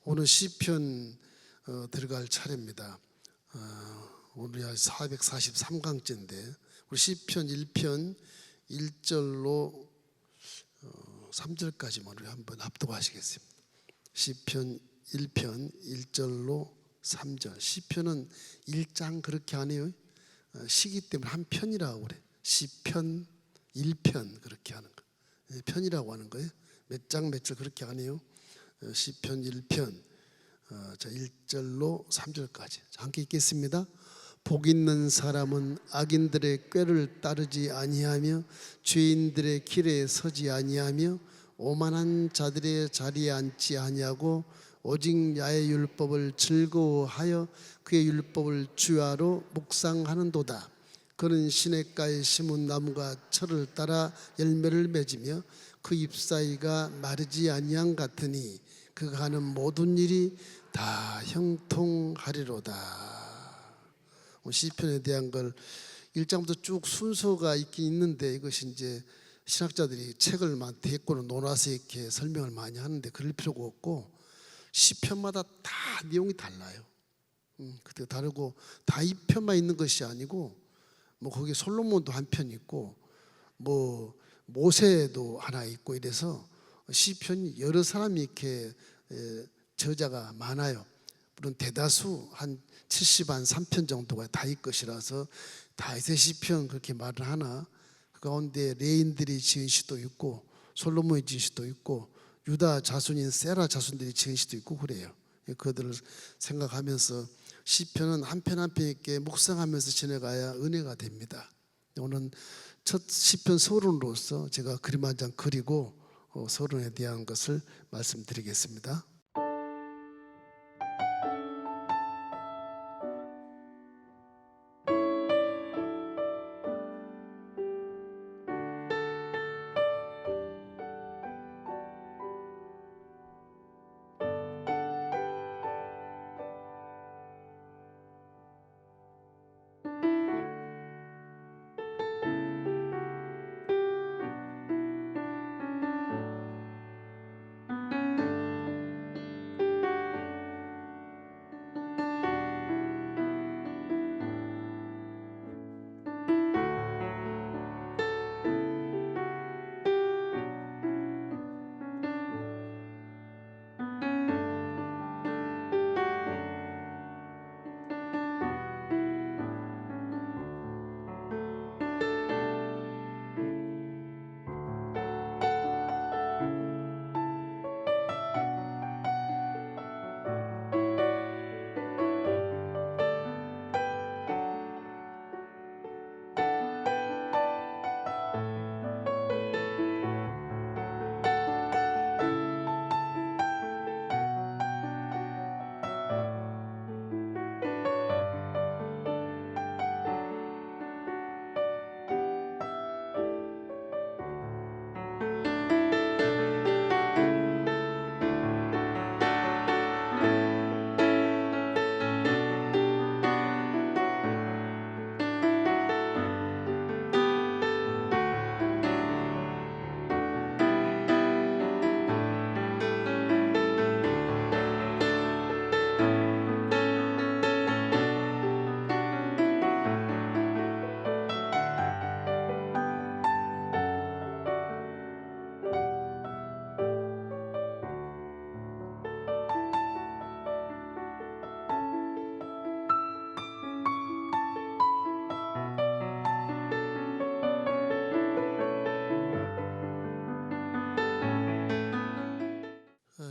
오늘 시편 들어갈 차례입니다. 오늘이 443강째인데 우리 시편 1편 1절로 3절까지만 우리 한번 합독하시겠습니다. 시편 1편 1절로 3절. 시편은 1장 그렇게 안 해요. 시기 때문에 한 편이라고 그래. 시편 1편 그렇게 하는 거. 편이라고 하는 거예요. 몇 장 몇 절 그렇게 안 해요. 시편 1편 1절로 3절까지 함께 읽겠습니다. 복 있는 사람은 악인들의 꾀를 따르지 아니하며 죄인들의 길에 서지 아니하며 오만한 자들의 자리에 앉지 아니하고 오직 야의 율법을 즐거워하여 그의 율법을 주야로 묵상하는도다. 그는 시냇가에 심은 나무가 철을 따라 열매를 맺으며 그 잎사이가 마르지 아니한 같으니 그가 하는 모든 일이 다 형통하리로다. 시편에 대한 걸 1장부터 쭉 순서가 있긴 있는데 이것이 이제 신학자들이 책을 대꾸로 논아서 이렇게 설명을 많이 하는데 그럴 필요가 없고 시편마다 다 내용이 달라요. 그때 다르고 다 이 편만 있는 것이 아니고 뭐 거기 솔로몬도 한 편 있고 뭐 모세도 하나 있고 이래서 시편이 여러 사람이 이렇게 저자가 많아요. 물론 대다수 한 70한 3편 정도가 다윗 것이라서 다윗의 시편 그렇게 말을 하나 그 가운데 레인들이 지은 시도 있고 솔로몬이 지은 시도 있고 유다 자손인 세라 자손들이 지은 시도 있고 그래요. 그들을 생각하면서 시편은 한 편 한 편 있게 묵상하면서 지내가야 은혜가 됩니다. 오늘 첫 시편 서론으로서 제가 그림 한 장 그리고 서론에 대한 것을 말씀드리겠습니다.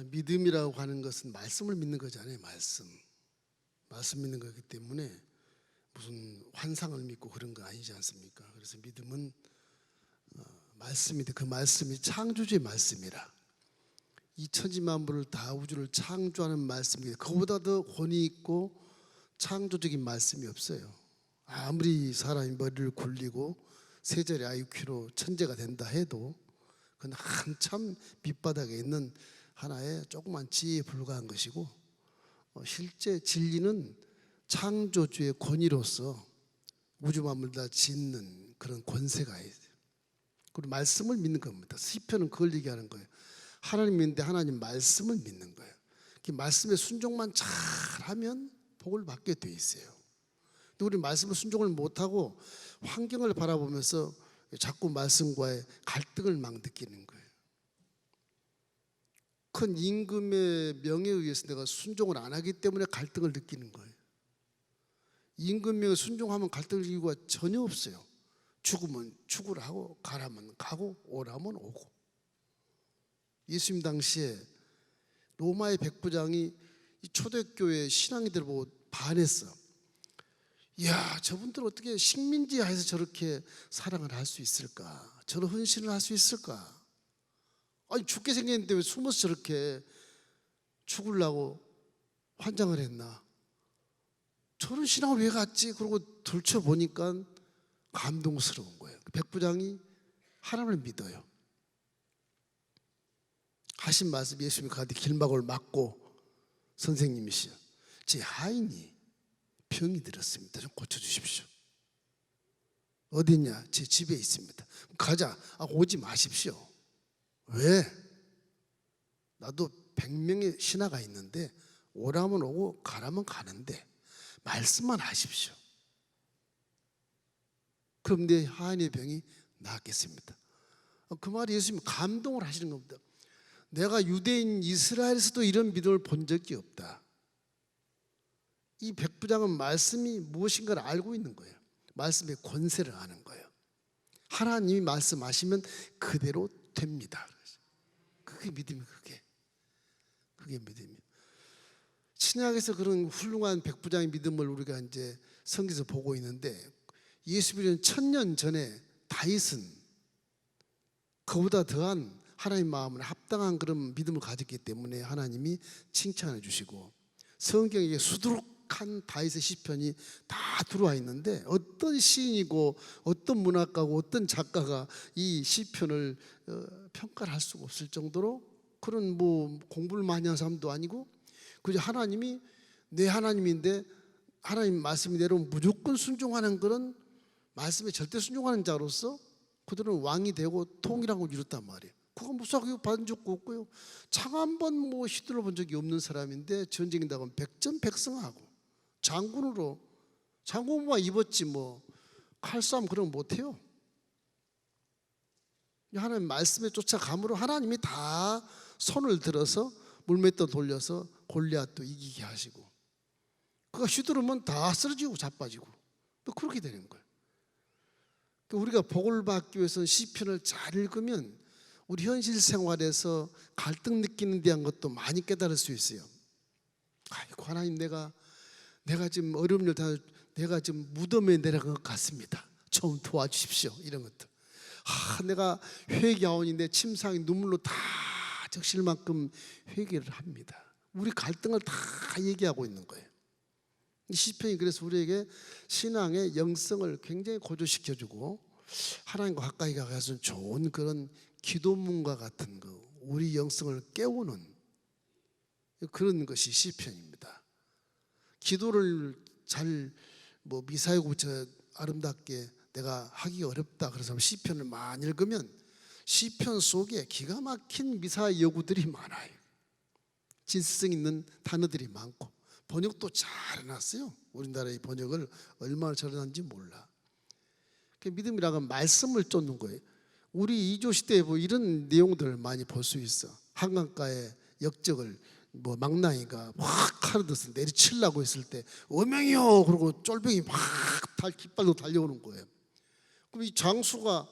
믿음이라고 하는 것은 말씀을 믿는 거잖아요. 말씀 믿는 거기 때문에 무슨 환상을 믿고 그런 거 아니지 않습니까? 그래서 믿음은 말씀인데 그 말씀이 창조주의 말씀이라 이 천지만물을 다 우주를 창조하는 말씀입니다. 그보다 더 권위 있고 창조적인 말씀이 없어요. 아무리 사람이 머리를 굴리고 세자리 IQ로 천재가 된다 해도 그건 한참 밑바닥에 있는 하나의 조그만 지혜에 불과한 것이고 실제 진리는 창조주의 권위로서 우주 만물 다 짓는 그런 권세가 있어요. 그리고 말씀을 믿는 겁니다. 시편은 그걸 얘기하는 거예요. 하나님 믿는데 하나님 말씀을 믿는 거예요. 말씀에 순종만 잘하면 복을 받게 돼 있어요. 근데 우리 말씀을 순종을 못하고 환경을 바라보면서 자꾸 말씀과의 갈등을 막 느끼는 거예요. 큰 임금의 명예에 의해서 내가 순종을 안 하기 때문에 갈등을 느끼는 거예요. 임금 명에 순종하면 갈등을 이유가 전혀 없어요. 죽으면 죽으라고, 가라면 가고, 오라면 오고. 예수님 당시에 로마의 백부장이 초대교회 신앙이들 보고 반했어. 이야, 저분들 어떻게 식민지하에서 저렇게 사랑을 할 수 있을까? 저런 헌신을 할 수 있을까? 아니, 죽게 생겼는데 왜 숨어서 저렇게 죽으려고 환장을 했나? 저런 신앙을 왜 갖지? 그러고 들춰보니까 감동스러운 거예요. 백부장이 하나님을 믿어요. 하신 말씀, 예수님이 가는데 길막을 막고, 선생님이시여, 제 하인이 병이 들었습니다. 좀 고쳐주십시오. 어디냐? 제 집에 있습니다. 가자. 오지 마십시오. 왜? 나도 100명의 신하가 있는데 오라면 오고 가라면 가는데 말씀만 하십시오. 그럼 내 하인의 병이 낫겠습니다. 그 말이 예수님 감동을 하시는 겁니다. 내가 유대인 이스라엘에서도 이런 믿음을 본 적이 없다. 이 백부장은 말씀이 무엇인가를 알고 있는 거예요. 말씀의 권세를 아는 거예요. 하나님이 말씀하시면 그대로 됩니다. 그게 믿음이, 그게 믿음이에요. 신약에서 그런 훌륭한 백부장의 믿음을 우리가 이제 성경에서 보고 있는데, 예수님은 1000년 전에 다윗은 그보다 더한 하나님 마음을 합당한 그런 믿음을 가졌기 때문에 하나님이 칭찬해 주시고, 성경에 수두룩한 다윗의 시편이 다 들어와 있는데 어떤 시인이고 어떤 문학가고 어떤 작가가 이 시편을 평가를 할 수가 없을 정도로, 그런 뭐 공부를 많이 한 사람도 아니고, 그저 하나님이 내 하나님인데 하나님 말씀이 내려오면 무조건 순종하는 그런 말씀에 절대 순종하는 자로서 그들은 왕이 되고 통일하고 이뤘단 말이에요. 그거 무사하게 받은 적도 없고요. 창 한 번 뭐 휘둘러 본 적이 없는 사람인데 전쟁이 나가면 백전백승하고 장군으로, 장군만 입었지 뭐 칼싸움 그런 거 못해요. 하나님 말씀에 쫓아감으로 하나님이 다 손을 들어서 물맷돌 돌려서 골리앗도 이기게 하시고, 그가 휘두르면 다 쓰러지고 자빠지고 또 그렇게 되는 거예요. 우리가 복을 받기 위해서는 시편을 잘 읽으면 우리 현실 생활에서 갈등 느끼는 데 한 것도 많이 깨달을 수 있어요. 아이고, 하나님, 내가 지금 어려운 일 다, 내가 지금 무덤에 내려간 것 같습니다. 좀 도와주십시오. 이런 것들. 내가 회개하오니 내 침상이 눈물로 다 적실 만큼 회개를 합니다. 우리 갈등을 다 얘기하고 있는 거예요. 이 시편이 그래서 우리에게 신앙의 영성을 굉장히 고조시켜주고, 하나님과 가까이 가서 좋은 그런 기도문과 같은 거, 우리 영성을 깨우는 그런 것이 시편입니다. 기도를 잘 미사여고 아름답게 내가 하기 어렵다 그래서 시편을 많이 읽으면 시편 속에 기가 막힌 미사 여구들이 많아요. 진실성 있는 단어들이 많고 번역도 잘 해놨어요. 우리나라의 번역을 얼마나 잘해놨는지 몰라. 믿음이라고 하면 말씀을 쫓는 거예요. 우리 2조 시대에 이런 내용들을 많이 볼 수 있어. 한강가의 역적을 망나이가 확 칼을 들어서 내리치려고 했을 때 어명이요 그러고 쫄병이 막 깃발로 달려오는 거예요. 그럼 이 장수가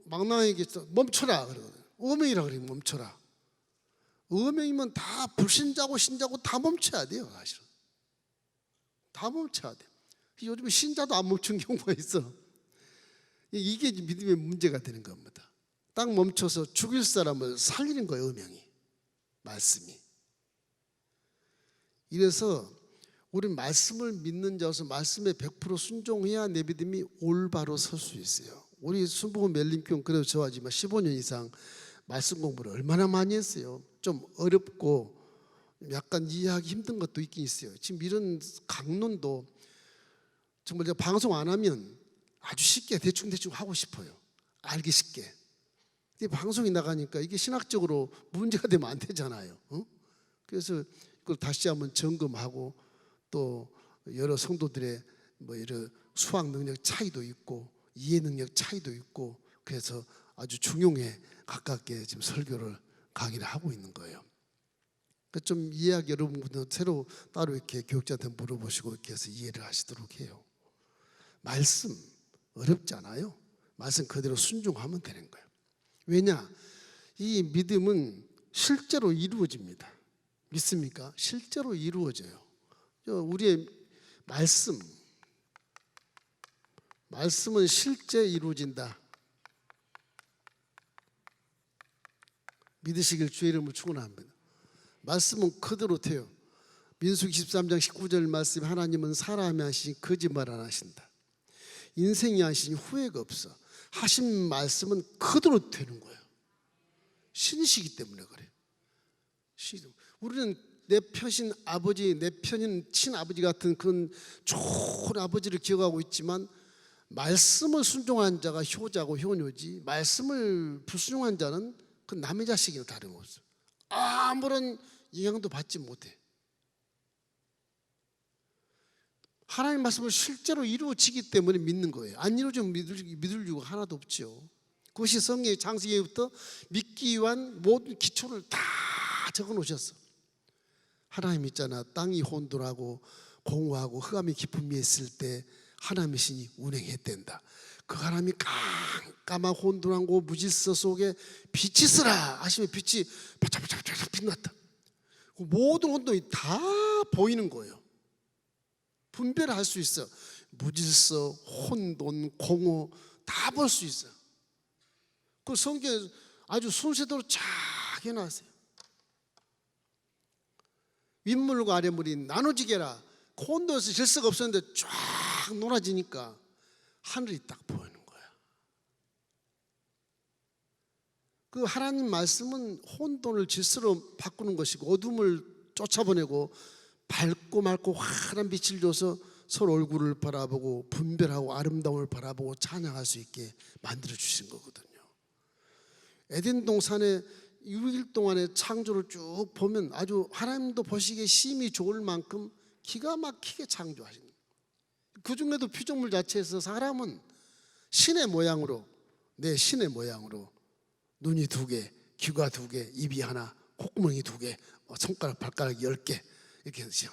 망나이에게 멈춰라 그러거든. 어명이라 그러면 멈춰라. 어명이면 다 불신자고 신자고 다 멈춰야 돼요. 사실은 다 멈춰야 돼. 요즘에 신자도 안 멈춘 경우가 있어. 이게 믿음의 문제가 되는 겁니다. 딱 멈춰서 죽일 사람을 살리는 거예요. 어명이, 말씀이. 이래서 우리는 말씀을 믿는 자로서 말씀에 100% 순종해야 내 믿음이 올바로 설 수 있어요. 우리 순복음 멜림교는 그래도 저하지만 15년 이상 말씀 공부를 얼마나 많이 했어요. 좀 어렵고 약간 이해하기 힘든 것도 있긴 있어요. 지금 이런 강론도 정말 제가 방송 안 하면 아주 쉽게 대충 하고 싶어요. 알기 쉽게. 근데 방송이 나가니까 이게 신학적으로 문제가 되면 안 되잖아요. 그래서 그걸 다시 한번 점검하고 또 여러 성도들의 뭐 이런 수학 능력 차이도 있고 이해 능력 차이도 있고 그래서 아주 중용에 가깝게 지금 설교를 강의를 하고 있는 거예요. 그러니까 좀 이해하기 어려운 분들은 새로 따로 이렇게 교육자한테 물어보시고 이렇게 해서 이해를 하시도록 해요. 말씀 어렵지 않아요. 말씀 그대로 순종하면 되는 거예요. 왜냐? 이 믿음은 실제로 이루어집니다. 믿습니까? 실제로 이루어져요. 우리의 말씀은 실제 이루어진다. 믿으시길 주의 이름으로 축원합니다. 말씀은 그대로 돼요. 민수기 13장 19절 말씀, 하나님은 사람이 하시니 거짓말 안 하신다. 인생이 하시니 후회가 없어. 하신 말씀은 그대로 되는 거예요. 신이시기 때문에 그래요. 우리는 내 편신 아버지, 내 편인 친아버지 같은 그런 좋은 아버지를 기억하고 있지만 말씀을 순종한 자가 효자고 효녀지, 말씀을 불순종한 자는 그 남의 자식이나 다름없어. 아무런 영향도 받지 못해. 하나님의 말씀을 실제로 이루어지기 때문에 믿는 거예요. 안 이루어지면 믿을 이유가 하나도 없죠. 그것이 성경의 창세기부터 믿기 위한 모든 기초를 다 적어 놓으셨어. 하나님 있잖아. 땅이 혼돈하고 공허하고 흑암의 깊은 위에 있을 때 하나님의 신이 운행했댄다. 그 하나님이 깜깜한 혼돈한 곳 무질서 속에 빛이 있으라 하시면 빛이 바짝바짝 빛났다. 모든 혼돈이 다 보이는 거예요. 분별을 할 수 있어. 무질서, 혼돈, 공허 다 볼 수 있어. 그 성경에 아주 순서대로 쫙 해놨어요. 윗물과 아랫물이 나눠지게 해라. 혼돈에서 질서가 없었는데 쫙 놀아지니까 하늘이 딱 보이는 거야. 그 하나님 말씀은 혼돈을 질서로 바꾸는 것이고 어둠을 쫓아보내고 밝고 맑고 환한 빛을 줘서 서로 얼굴을 바라보고 분별하고 아름다움을 바라보고 찬양할 수 있게 만들어 주신 거거든요. 에덴 동산에 6일 동안의 창조를 쭉 보면 아주 하나님도 보시기에 심히 좋을 만큼 기가 막히게 창조하신 거예요. 그 중에도 피조물 자체에서 사람은 신의 모양으로, 내 신의 모양으로 눈이 2개, 귀가 2개, 입이 하나, 콧구멍이 2개, 손가락, 발가락 10개 이렇게 해서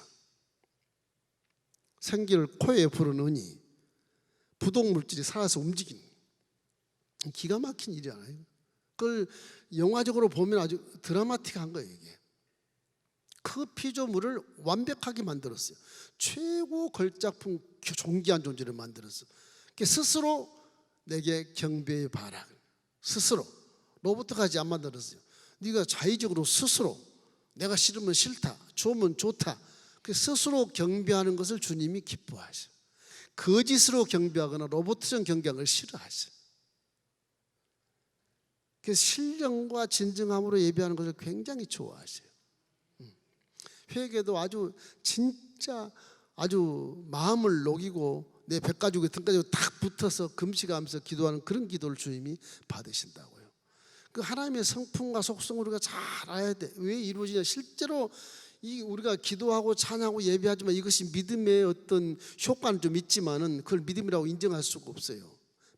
생기를 코에 불어넣으니 부동물질이 살아서 움직이는 기가 막힌 일이잖아요. 그걸 영화적으로 보면 아주 드라마틱한 거예요. 이게 그 피조물을 완벽하게 만들었어요. 최고 걸작품 존귀한 존재를 만들었어. 스스로 내게 경배의 바라. 스스로 로봇까지 안 만들었어요. 네가 자의적으로 스스로 내가 싫으면 싫다, 좋으면 좋다. 스스로 경배하는 것을 주님이 기뻐하셔. 거짓으로 경배하거나 로봇처럼 경배하는 걸 싫어하셔. 그래서 신령과 진정함으로 예배하는 것을 굉장히 좋아하셔요. 회개도 아주 진짜 아주 마음을 녹이고 내 뱃가죽에 등가죽에 딱 붙어서 금식하면서 기도하는 그런 기도를 주님이 받으신다고요. 그 하나님의 성품과 속성을 우리가 잘 알아야 돼. 왜 이루어지냐? 실제로 우리가 기도하고 찬양하고 예배하지만 이것이 믿음의 어떤 효과는 좀 있지만은 그걸 믿음이라고 인정할 수가 없어요.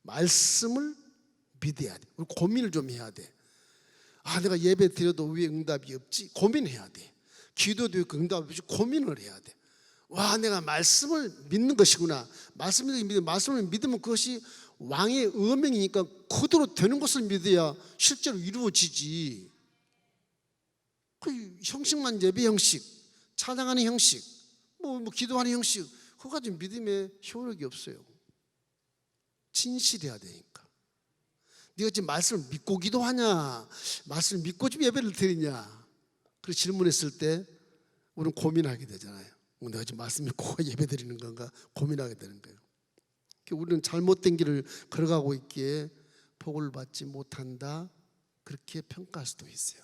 말씀을 믿어야 돼. 우리 고민을 좀 해야 돼. 아, 내가 예배 드려도 왜 응답이 없지? 고민해야 돼. 기도도 응답이 없지? 고민을 해야 돼. 와, 내가 말씀을 믿는 것이구나. 말씀을 믿으면 그것이 왕의 어명이니까 그대로 되는 것을 믿어야 실제로 이루어지지. 그 형식만 예배 형식, 찬양하는 형식, 뭐 기도하는 형식, 그거 가지고 믿음의 효력이 없어요. 진실해야 되니까. 네가 지금 말씀을 믿고 기도하냐, 말씀을 믿고 지금 예배를 드리냐, 그렇게 질문했을 때 우리는 고민하게 되잖아요. 내가 지금 말씀 믿고 예배 드리는 건가 고민하게 되는 거예요. 우리는 잘못된 길을 걸어가고 있기에 복을 받지 못한다, 그렇게 평가할 수도 있어요.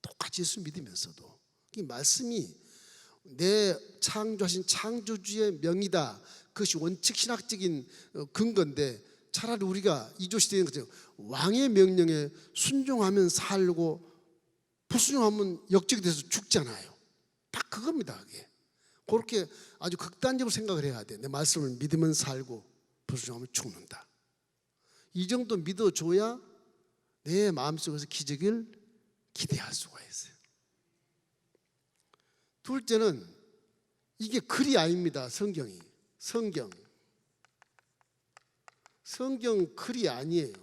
똑같이 예수 믿으면서도 이 말씀이 내 창조하신 창조주의 명이다, 그것이 원칙 신학적인 근거인데 차라리 우리가 이조시대는 거죠. 왕의 명령에 순종하면 살고 불순종하면 역적이 돼서 죽잖아요. 딱 그겁니다. 그게. 그렇게 아주 극단적으로 생각을 해야 돼. 내 말씀을 믿으면 살고 불순종하면 죽는다. 이 정도 믿어줘야 내 마음속에서 기적을 기대할 수가 있어요. 둘째는 이게 글이 아닙니다. 성경이. 성경 글이 아니에요.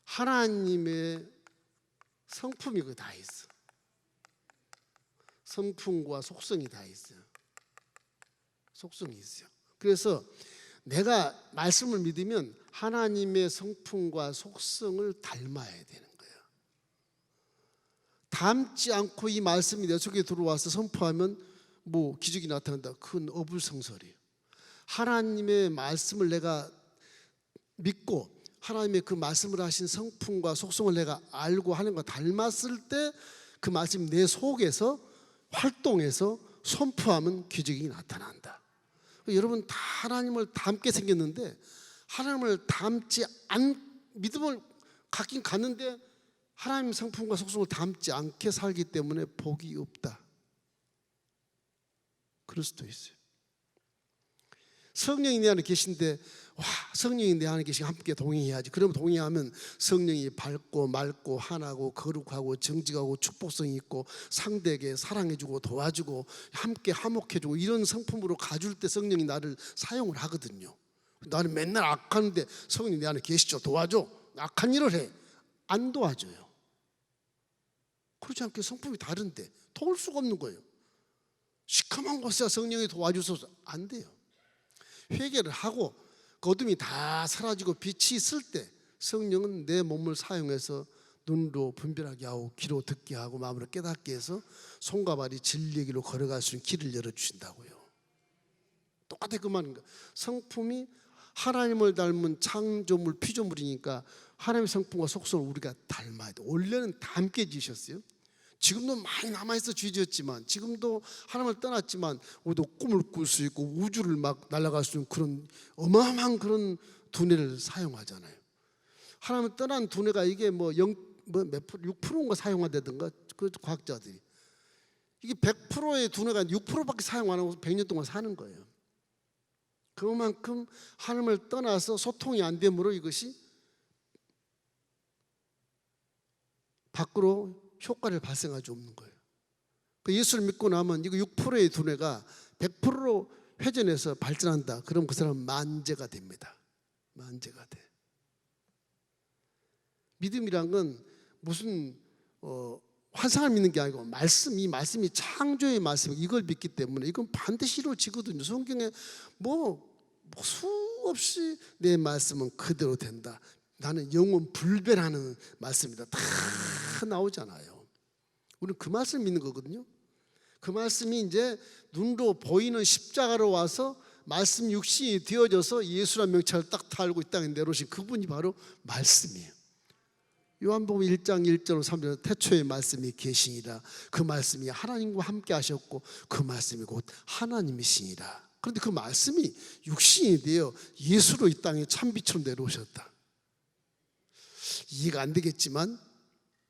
하나님의 성품이 그 다 있어. 성품과 속성이 다 있어요. 속성이 있어요. 그래서 내가 말씀을 믿으면 하나님의 성품과 속성을 닮아야 되는 거예요. 닮지 않고 이 말씀이 내 속에 들어와서 선포하면 뭐 기적이 나타난다. 그건 어불성설이에요. 하나님의 말씀을 내가 믿고 하나님의 그 말씀을 하신 성품과 속성을 내가 알고 하는 거 닮았을 때 그 말씀이 내 속에서 활동해서 선포하면 기적이 나타난다. 여러분 다 하나님을 닮게 생겼는데 하나님을 닮지 믿음을 갖긴 갖는데 하나님 성품과 속성을 닮지 않게 살기 때문에 복이 없다. 그럴 수도 있어요. 성령이 내 안에 계신데 성령이 내 안에 계시고 함께 동행해야지. 그러면 동행하면 성령이 밝고 맑고 환하고 거룩하고 정직하고 축복성이 있고 상대에게 사랑해주고 도와주고 함께 화목해주고 이런 성품으로 가줄 때 성령이 나를 사용을 하거든요. 나는 맨날 악하는데 성령이 내 안에 계시죠. 도와줘. 악한 일을 해. 안 도와줘요. 그렇지 않게 성품이 다른데 도울 수가 없는 거예요. 시커먼 곳에 성령이 도와주셔서 안 돼요. 회개를 하고 그 어둠이 다 사라지고 빛이 있을 때 성령은 내 몸을 사용해서 눈으로 분별하게 하고 귀로 듣게 하고 마음으로 깨닫게 해서 손과 발이 진리의 길로 걸어갈 수 있는 길을 열어주신다고요. 똑같아 그 말인가. 성품이 하나님을 닮은 창조물 피조물이니까 하나님의 성품과 속성을 우리가 닮아야 돼. 원래는 닮게 지으셨어요. 지금도 많이 남아있어 죄지었지만 지금도 하나님을 떠났지만 우리도 꿈을 꿀 수 있고 우주를 막 날아갈 수 있는 그런 어마어마한 그런 두뇌를 사용하잖아요. 하나님을 떠난 두뇌가 이게 몇 프로, 6%인가 사용한다든가 그 과학자들이 이게 100%의 두뇌가 6%밖에 사용 안 하고 100년 동안 사는 거예요. 그만큼 하나님을 떠나서 소통이 안 되므로 이것이 밖으로 효과를 발생하지 없는 거예요. 그 예수를 믿고 나면 이거 6%의 두뇌가 100%로 회전해서 발전한다. 그럼 그 사람은 만재가 됩니다. 만재가 돼. 믿음이란 건 무슨 환상을 믿는 게 아니고 이 말씀이 창조의 말씀 이걸 믿기 때문에 이건 반드시 이루어지거든요. 성경에 수없이 내 말씀은 그대로 된다. 나는 영원 불변하는 말씀이다. 다 나오잖아요. 우리는 그 말씀 믿는 거거든요. 그 말씀이 이제 눈으로 보이는 십자가로 와서 말씀 육신이 되어져서 예수란 명찰을 딱 달고 이 땅에 내려오신 그분이 바로 말씀이에요. 요한복음 1장 1절 3절 태초에 말씀이 계시니라. 그 말씀이 하나님과 함께 하셨고 그 말씀이 곧 하나님이시니라. 그런데 그 말씀이 육신이 되어 예수로 이 땅에 참빛으로 내려오셨다. 이해가 안 되겠지만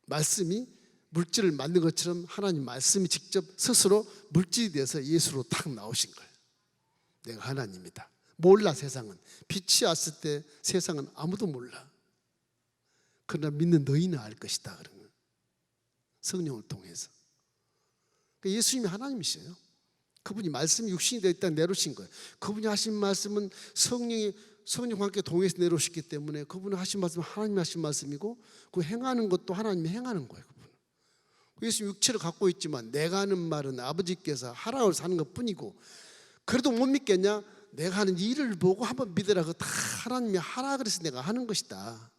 말씀이 물질을 만든 것처럼 하나님 말씀이 직접 스스로 물질이 돼서 예수로 딱 나오신 거예요. 내가 하나님이다. 몰라 세상은. 빛이 왔을 때 세상은 아무도 몰라. 그러나 믿는 너희는 알 것이다. 그러면 성령을 통해서. 그러니까 예수님이 하나님이셔요. 그분이 말씀이 육신이 되어 있다 내려오신 거예요. 그분이 하신 말씀은 성령과 함께 동행해서 내려오셨기 때문에 그분이 하신 말씀은 하나님이 하신 말씀이고 그 행하는 것도 하나님이 행하는 거예요. 예수 육체를 갖고 있지만 내가 하는 말은 아버지께서 하라고 하는 것뿐이고 그래도 못 믿겠냐? 내가 하는 일을 보고 한번 믿으라. 다 하나님이 하라 그래서 내가 하는 것이다.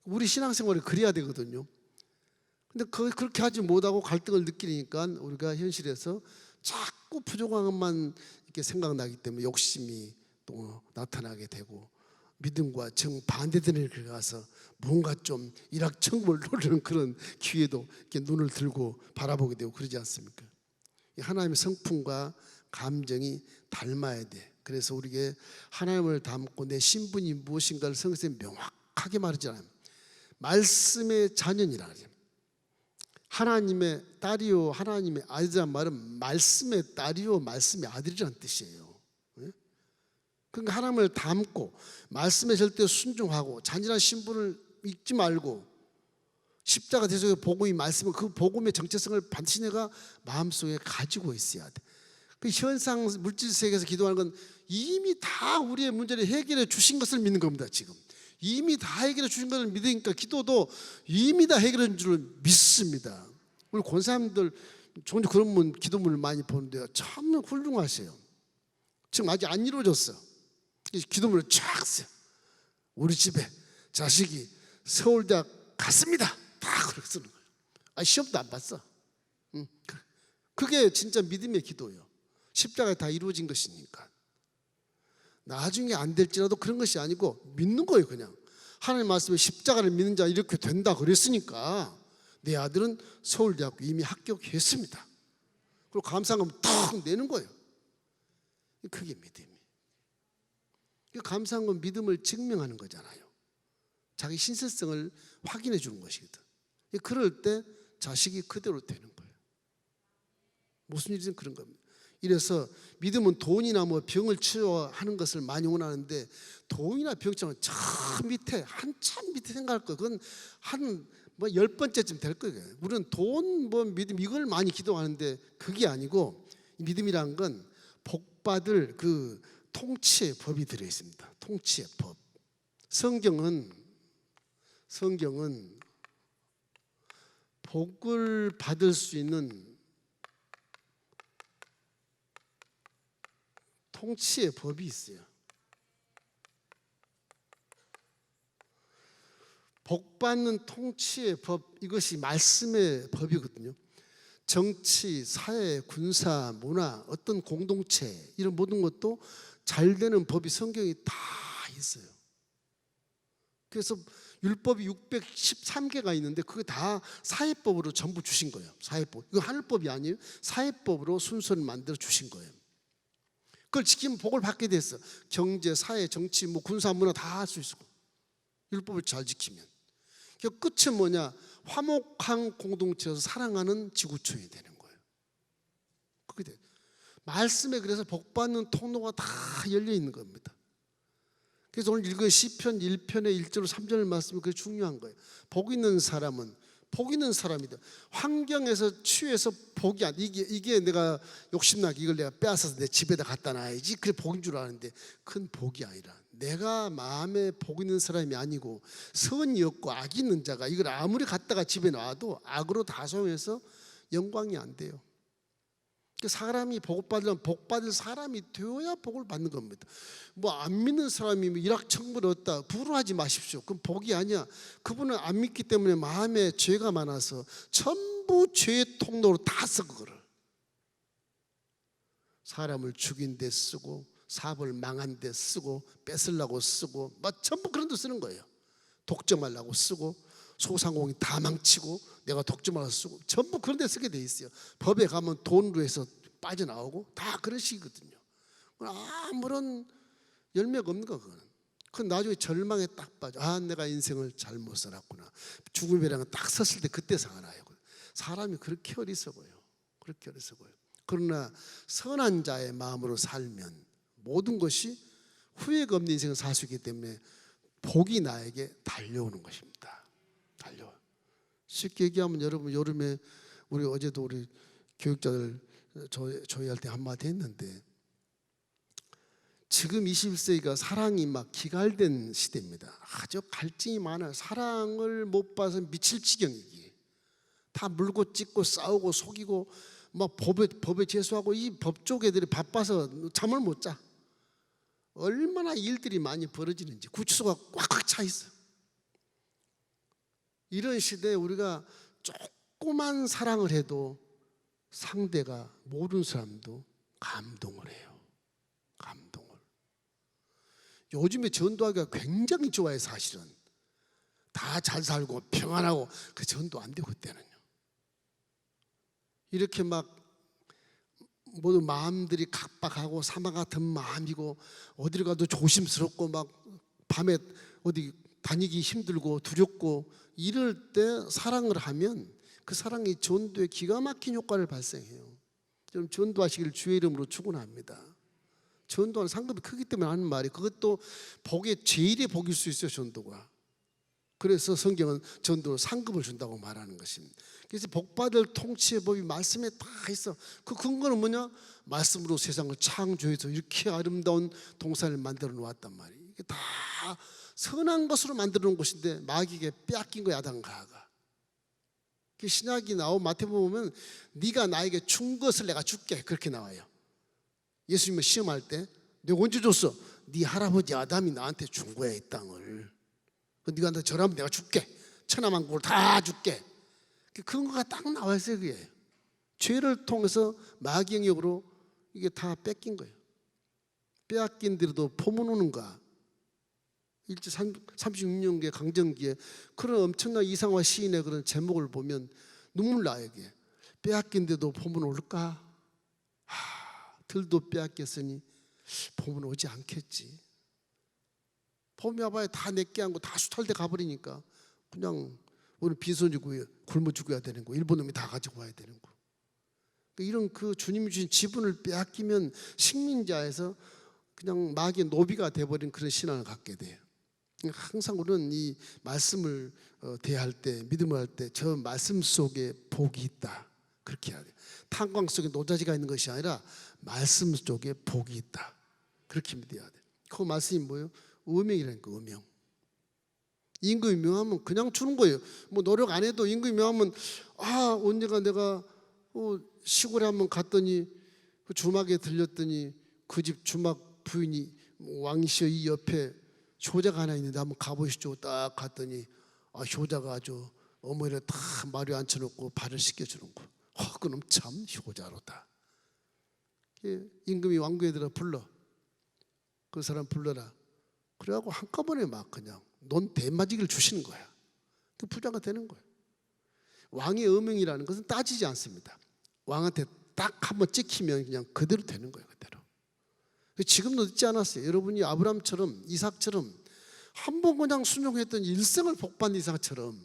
우리 신앙생활이 그래야 되거든요. 근데 그렇게 하지 못하고 갈등을 느끼니까 우리가 현실에서 자꾸 부족한 것만 이렇게 생각나기 때문에 욕심이 또 나타나게 되고 믿음과 정반대되는 길 가서 뭔가 좀 일확천금을 노리는 그런 기회도 이렇게 눈을 들고 바라보게 되고 그러지 않습니까? 하나님의 성품과 감정이 닮아야 돼. 그래서 우리에게 하나님을 닮고 내 신분이 무엇인가를 성경에 명확하게 말하잖아요. 말씀의 자녀니라. 하나님의 딸이요 하나님의 아들이란 말은 말씀의 딸이요 말씀의 아들이라는 뜻이에요. 그러니까 하나님을 닮고 말씀에 절대 순종하고 잔인한 신분을 잊지 말고 십자가 대속의 복음이 말씀은 그 복음의 정체성을 반드시 내가 마음속에 가지고 있어야 돼. 그 현상 물질 세계에서 기도하는 건 이미 다 우리의 문제를 해결해 주신 것을 믿는 겁니다. 지금 이미 다 해결해 주신 것을 믿으니까 기도도 이미 다 해결해 준 줄 믿습니다. 우리 권사님들 종종 그런 기도문을 많이 보는데요, 참 훌륭하세요. 지금 아직 안 이루어졌어. 기도문을 쫙 써요. 우리 집에 자식이 서울대학 갔습니다. 다 그렇게 쓰는 거예요. 시험도 안 봤어. 그게 진짜 믿음의 기도예요. 십자가에 다 이루어진 것이니까. 나중에 안 될지라도 그런 것이 아니고 믿는 거예요. 그냥 하나님 말씀에 십자가를 믿는 자 이렇게 된다 그랬으니까 내 아들은 서울대학교 이미 합격했습니다. 그리고 감사한금 탁 내는 거예요. 그게 믿음이에요. 감사한 건 믿음을 증명하는 거잖아요. 자기 신실성을 확인해 주는 것이거든. 그럴 때 자식이 그대로 되는 거예요. 무슨 일이든 그런 겁니다. 이래서 믿음은 돈이나 뭐 병을 치료하는 것을 많이 원하는데 돈이나 병처럼 저 밑에 한참 밑에 생각할 거예요. 그건 한 뭐 10번째쯤 될 거예요. 우리는 돈, 뭐 믿음 이걸 많이 기도하는데 그게 아니고 믿음이란 건 복받을 그 통치의 법이 들어 있습니다. 통치의 법. 성경은 복을 받을 수 있는 통치의 법이 있어요. 복받는 통치의 법, 이것이 말씀의 법이거든요. 정치, 사회, 군사, 문화, 어떤 공동체 이런 모든 것도 잘 되는 법이 성경에 다 있어요. 그래서 율법이 613개가 있는데 그게 다 사회법으로 전부 주신 거예요. 사회법. 이거 하늘법이 아니에요. 사회법으로 순서를 만들어 주신 거예요. 그걸 지키면 복을 받게 됐어. 경제, 사회, 정치, 뭐 군사, 문화 다 할 수 있고 율법을 잘 지키면. 그 끝은 뭐냐? 화목한 공동체에서 사랑하는 지구촌이 되는 거예요. 그게 돼. 말씀에 그래서 복받는 통로가 다 열려 있는 겁니다. 그래서 오늘 읽은 시편 1편의 1절 3절 말씀이 그게 중요한 거예요. 복 있는 사람은 복 있는 사람이다. 환경에서 취해서 복이 안 이게 내가 욕심나게 이걸 내가 빼앗아서 내 집에다 갖다 놔야지 그게 복인 줄 아는데 큰 복이 아니라 내가 마음에 복 있는 사람이 아니고 선이 없고 악이 있는 자가 이걸 아무리 갖다가 집에 놔도 악으로 다 소용해서 영광이 안 돼요. 사람이 복받으려면 복받을 사람이 되어야 복을 받는 겁니다. 뭐 안 믿는 사람이 일확천금을 얻다 부러워하지 마십시오. 그건 복이 아니야. 그분은 안 믿기 때문에 마음에 죄가 많아서 전부 죄의 통로로 다 써. 그거를 사람을 죽인 데 쓰고 사업을 망한 데 쓰고 뺏으려고 쓰고 막 전부 그런 데 쓰는 거예요. 독점하려고 쓰고 소상공인 다 망치고 내가 독점하려고 쓰고 전부 그런 데 쓰게 돼 있어요. 법에 가면 돈으로 해서 빠져나오고 다 그런 식이거든요. 아무런 열매가 없는 거 그거는. 그건 나중에 절망에 딱 빠져. 아, 내가 인생을 잘못 살았구나. 죽음이라는 건 딱 섰을 때 그때 상하나요. 사람이 그렇게 어리석어요. 그렇게 어리석어요. 그러나 선한 자의 마음으로 살면 모든 것이 후회가 없는 인생을 살 수 있기 때문에 복이 나에게 달려오는 것입니다. 달려와요. 쉽게 얘기하면 여러분 여름에 우리 어제도 우리 교육자들 조회할 때 한마디 했는데 지금 21세기가 사랑이 막 기갈된 시대입니다. 아주 갈증이 많아요. 사랑을 못 봐서 미칠 지경이기. 다 물고 찢고 싸우고 속이고 막 법에 제소하고 이 법조 애들이 바빠서 잠을 못 자. 얼마나 일들이 많이 벌어지는지 구치소가 꽉꽉 차 있어요. 이런 시대에 우리가 조그만 사랑을 해도 상대가 모르는 사람도 감동을 해요. 감동을. 요즘에 전도하기가 굉장히 좋아요. 사실은 다 잘 살고 평안하고 그 전도 안 되고 그때는요. 이렇게 막 모두 마음들이 각박하고 사막 같은 마음이고 어디를 가도 조심스럽고 막 밤에 어디 다니기 힘들고 두렵고 이럴 때 사랑을 하면 그 사랑이 전도에 기가 막힌 효과를 발생해요. 좀 전도하시기를 주의 이름으로 축원합니다. 전도하는 상급이 크기 때문에 하는 말이, 그것도 복의 제일의 복일 수 있어요, 전도가. 그래서 성경은 전도로 상급을 준다고 말하는 것입니다. 그래서 복받을 통치의 법이 말씀에 다 있어. 그 근거는 뭐냐? 말씀으로 세상을 창조해서 이렇게 아름다운 동산을 만들어 놓았단 말이에요. 이게 다 선한 것으로 만들어 놓은 것인데 마귀에게 빼앗긴 거야, 아담과 하와가. 신약이 나오고 마태복음 보면 네가 나에게 준 것을 내가 줄게, 그렇게 나와요. 예수님은 시험할 때 내가 언제 줬어? 네 할아버지 아담이 나한테 준 거야, 이 땅을. 네가 나한테 절하면 내가 줄게, 천하만국을 다 줄게. 근거가 딱 나와 있어요. 그게 죄를 통해서 마귀 영역으로 이게 다 뺏긴 거예요. 빼앗긴 대로도 포문오는가. 일제 36년기의 강점기에 그런 엄청난 이상화 시인의 그런 제목을 보면 눈물 나요. 이게 빼앗긴 데도 포문 올까? 들도 빼앗겼으니 봄은 오지 않겠지. 봄이 와봐야 다 내게 한 거 다 수탈돼 가버리니까 그냥 우리 빈손이고 굶어 죽어야 되는 거, 일본 놈이 다 가지고 와야 되는 거. 이런 그 주님이 주신 지분을 빼앗기면 식민자에서 그냥 마귀의 노비가 돼버린 그런 신앙을 갖게 돼요. 항상 우리는 이 말씀을 대할 때, 믿음을 할 때 저 말씀 속에 복이 있다, 그렇게 해야 돼요. 탄광 속에 노자지가 있는 것이 아니라 말씀 속에 복이 있다, 그렇게 믿어야 돼요. 그 말씀이 뭐예요? 음명이라니까. 음명. 임금이 명하면 그냥 주는 거예요. 뭐 노력 안 해도 임금이 명하면, 언제가 내가 시골에 한번 갔더니 그 주막에 들렸더니 그 집 주막 부인이 왕시여 이 옆에 효자가 하나 있는데 한번 가보시죠. 딱 갔더니 효자가 아주 어머니를 다 마루에 앉혀놓고 발을 씻겨주는 거. 그놈 참 효자로다. 임금이 왕궁에들어 불러, 그 사람 불러라. 그래갖고 한꺼번에 막 그냥 논 대마지기를 주시는 거야. 그 부자가 되는 거예요. 왕의 음명이라는 것은 따지지 않습니다. 왕한테 딱 한번 찍히면 그냥 그대로 되는 거예요. 그대로. 지금도 늦지 않았어요. 여러분이 아브라함처럼, 이삭처럼 한 번 그냥 순종했던 일생을 복받는 이삭처럼,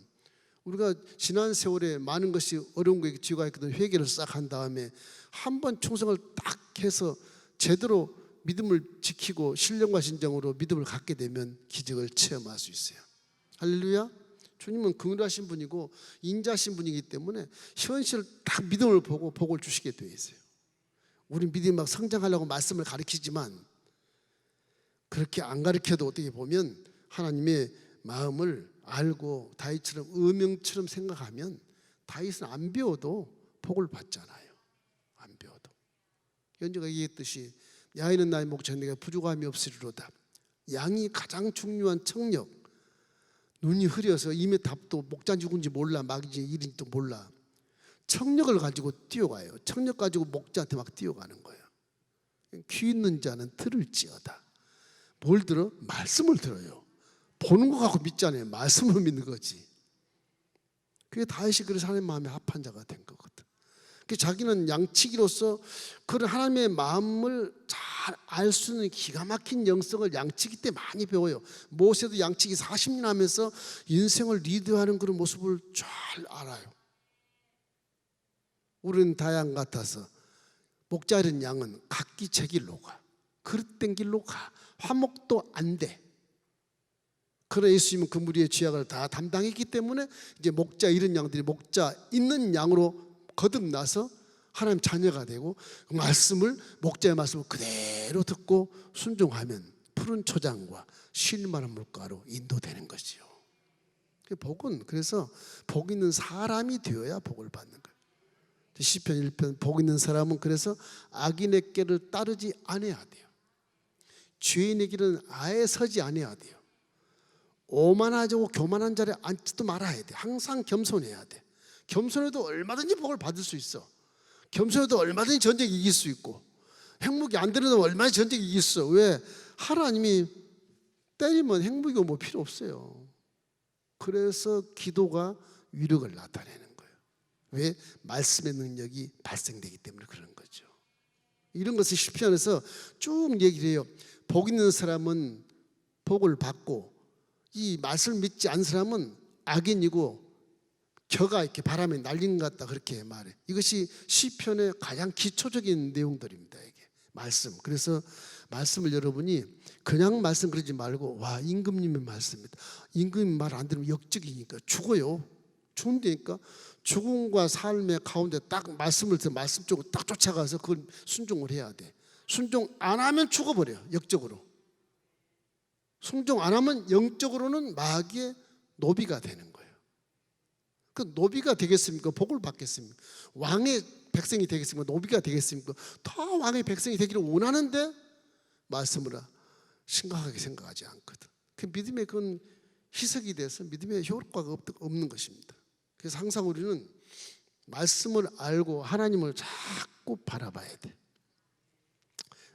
우리가 지난 세월에 많은 것이 어려운 거에 쥐가 있거든. 회개를 싹 한 다음에 한 번 충성을 딱 해서 제대로 믿음을 지키고 신령과 진정으로 믿음을 갖게 되면 기적을 체험할 수 있어요. 할렐루야. 주님은 긍휼하신 분이고 인자하신 분이기 때문에 현실을 딱 믿음을 보고 복을 주시게 되어 있어요. 우리 믿음이 막 성장하려고 말씀을 가르치지만 그렇게 안 가르쳐도 어떻게 보면 하나님의 마음을 알고 다윗처럼 음영처럼 생각하면 다윗은 안 배워도 복을 받잖아요. 안 배워도. 연주가 얘기했듯이 야인은 나의 목자 내가 부족함이 없으리로다. 양이 가장 중요한 청력. 눈이 흐려서 임의 답도 목자 죽은지 몰라, 막인지 일인지도 몰라. 청력을 가지고 뛰어가요. 청력 가지고 목자한테 막 뛰어가는 거예요. 귀 있는 자는 들을지어다. 뭘 들어? 말씀을 들어요. 보는 거 갖고 믿잖아요. 말씀을 믿는 거지. 그게 다윗이 그래서 하나님 마음에 합한 자가 된 거거든. 자기는 양치기로서 그런 하나님의 마음을 잘 알 수 있는 기가 막힌 영성을 양치기 때 많이 배워요. 모세도 양치기 40년 하면서 인생을 리드하는 그런 모습을 잘 알아요. 우리는 다 양 같아서 목자 이런 양은 각기 제 길로 가, 그릇된 길로 가, 화목도 안 돼. 그러나 예수님은 그 무리의 죄악을 다 담당했기 때문에 이제 목자 이런 양들이 목자 있는 양으로 거듭나서 하나님 자녀가 되고 말씀을, 목자의 말씀을 그대로 듣고 순종하면 푸른 초장과 쉴만한 물가로 인도되는 것이요. 복은 그래서 복 있는 사람이 되어야 복을 받는 거예요. 시편 1편 복 있는 사람은 그래서 악인의 길을 따르지 않아야 돼요. 죄인의 길은 아예 서지 않아야 돼요. 오만하고 교만한 자리에 앉지도 말아야 돼. 항상 겸손해야 돼. 겸손해도 얼마든지 복을 받을 수 있어. 겸손해도 얼마든지 전쟁 이길 수 있고, 행복이 안 되려도 얼마든지 전쟁 이길 수 있어. 왜? 하나님이 때리면 행복이고 뭐 필요 없어요. 그래서 기도가 위력을 나타내는 거예요. 왜? 말씀의 능력이 발생되기 때문에 그런 거죠. 이런 것을 시편에서 쭉 얘기를 해요. 복 있는 사람은 복을 받고 이 말씀을 믿지 않은 사람은 악인이고 겨가 이렇게 바람에 날린 것 같다 그렇게 말해. 이것이 시편의 가장 기초적인 내용들입니다. 이게 말씀. 그래서 말씀을 여러분이 그냥 말씀 그러지 말고 와 임금님의 말씀입니다. 임금님 말 안 들으면 역적이니까 죽어요. 죽는다니까. 죽음과 삶의 가운데 딱 말씀을 들어 말씀 쪽으로 딱 쫓아가서 그걸 순종을 해야 돼. 순종 안 하면 죽어버려. 역적으로. 순종 안 하면 영적으로는 마귀의 노비가 되는 거예요. 그 노비가 되겠습니까? 복을 받겠습니까? 왕의 백성이 되겠습니까? 노비가 되겠습니까? 다 왕의 백성이 되기를 원하는데 말씀을 심각하게 생각하지 않거든. 그 믿음의 그건 희석이 돼서 믿음의 효과가 없는 것입니다. 그래서 항상 우리는 말씀을 알고 하나님을 자꾸 바라봐야 돼.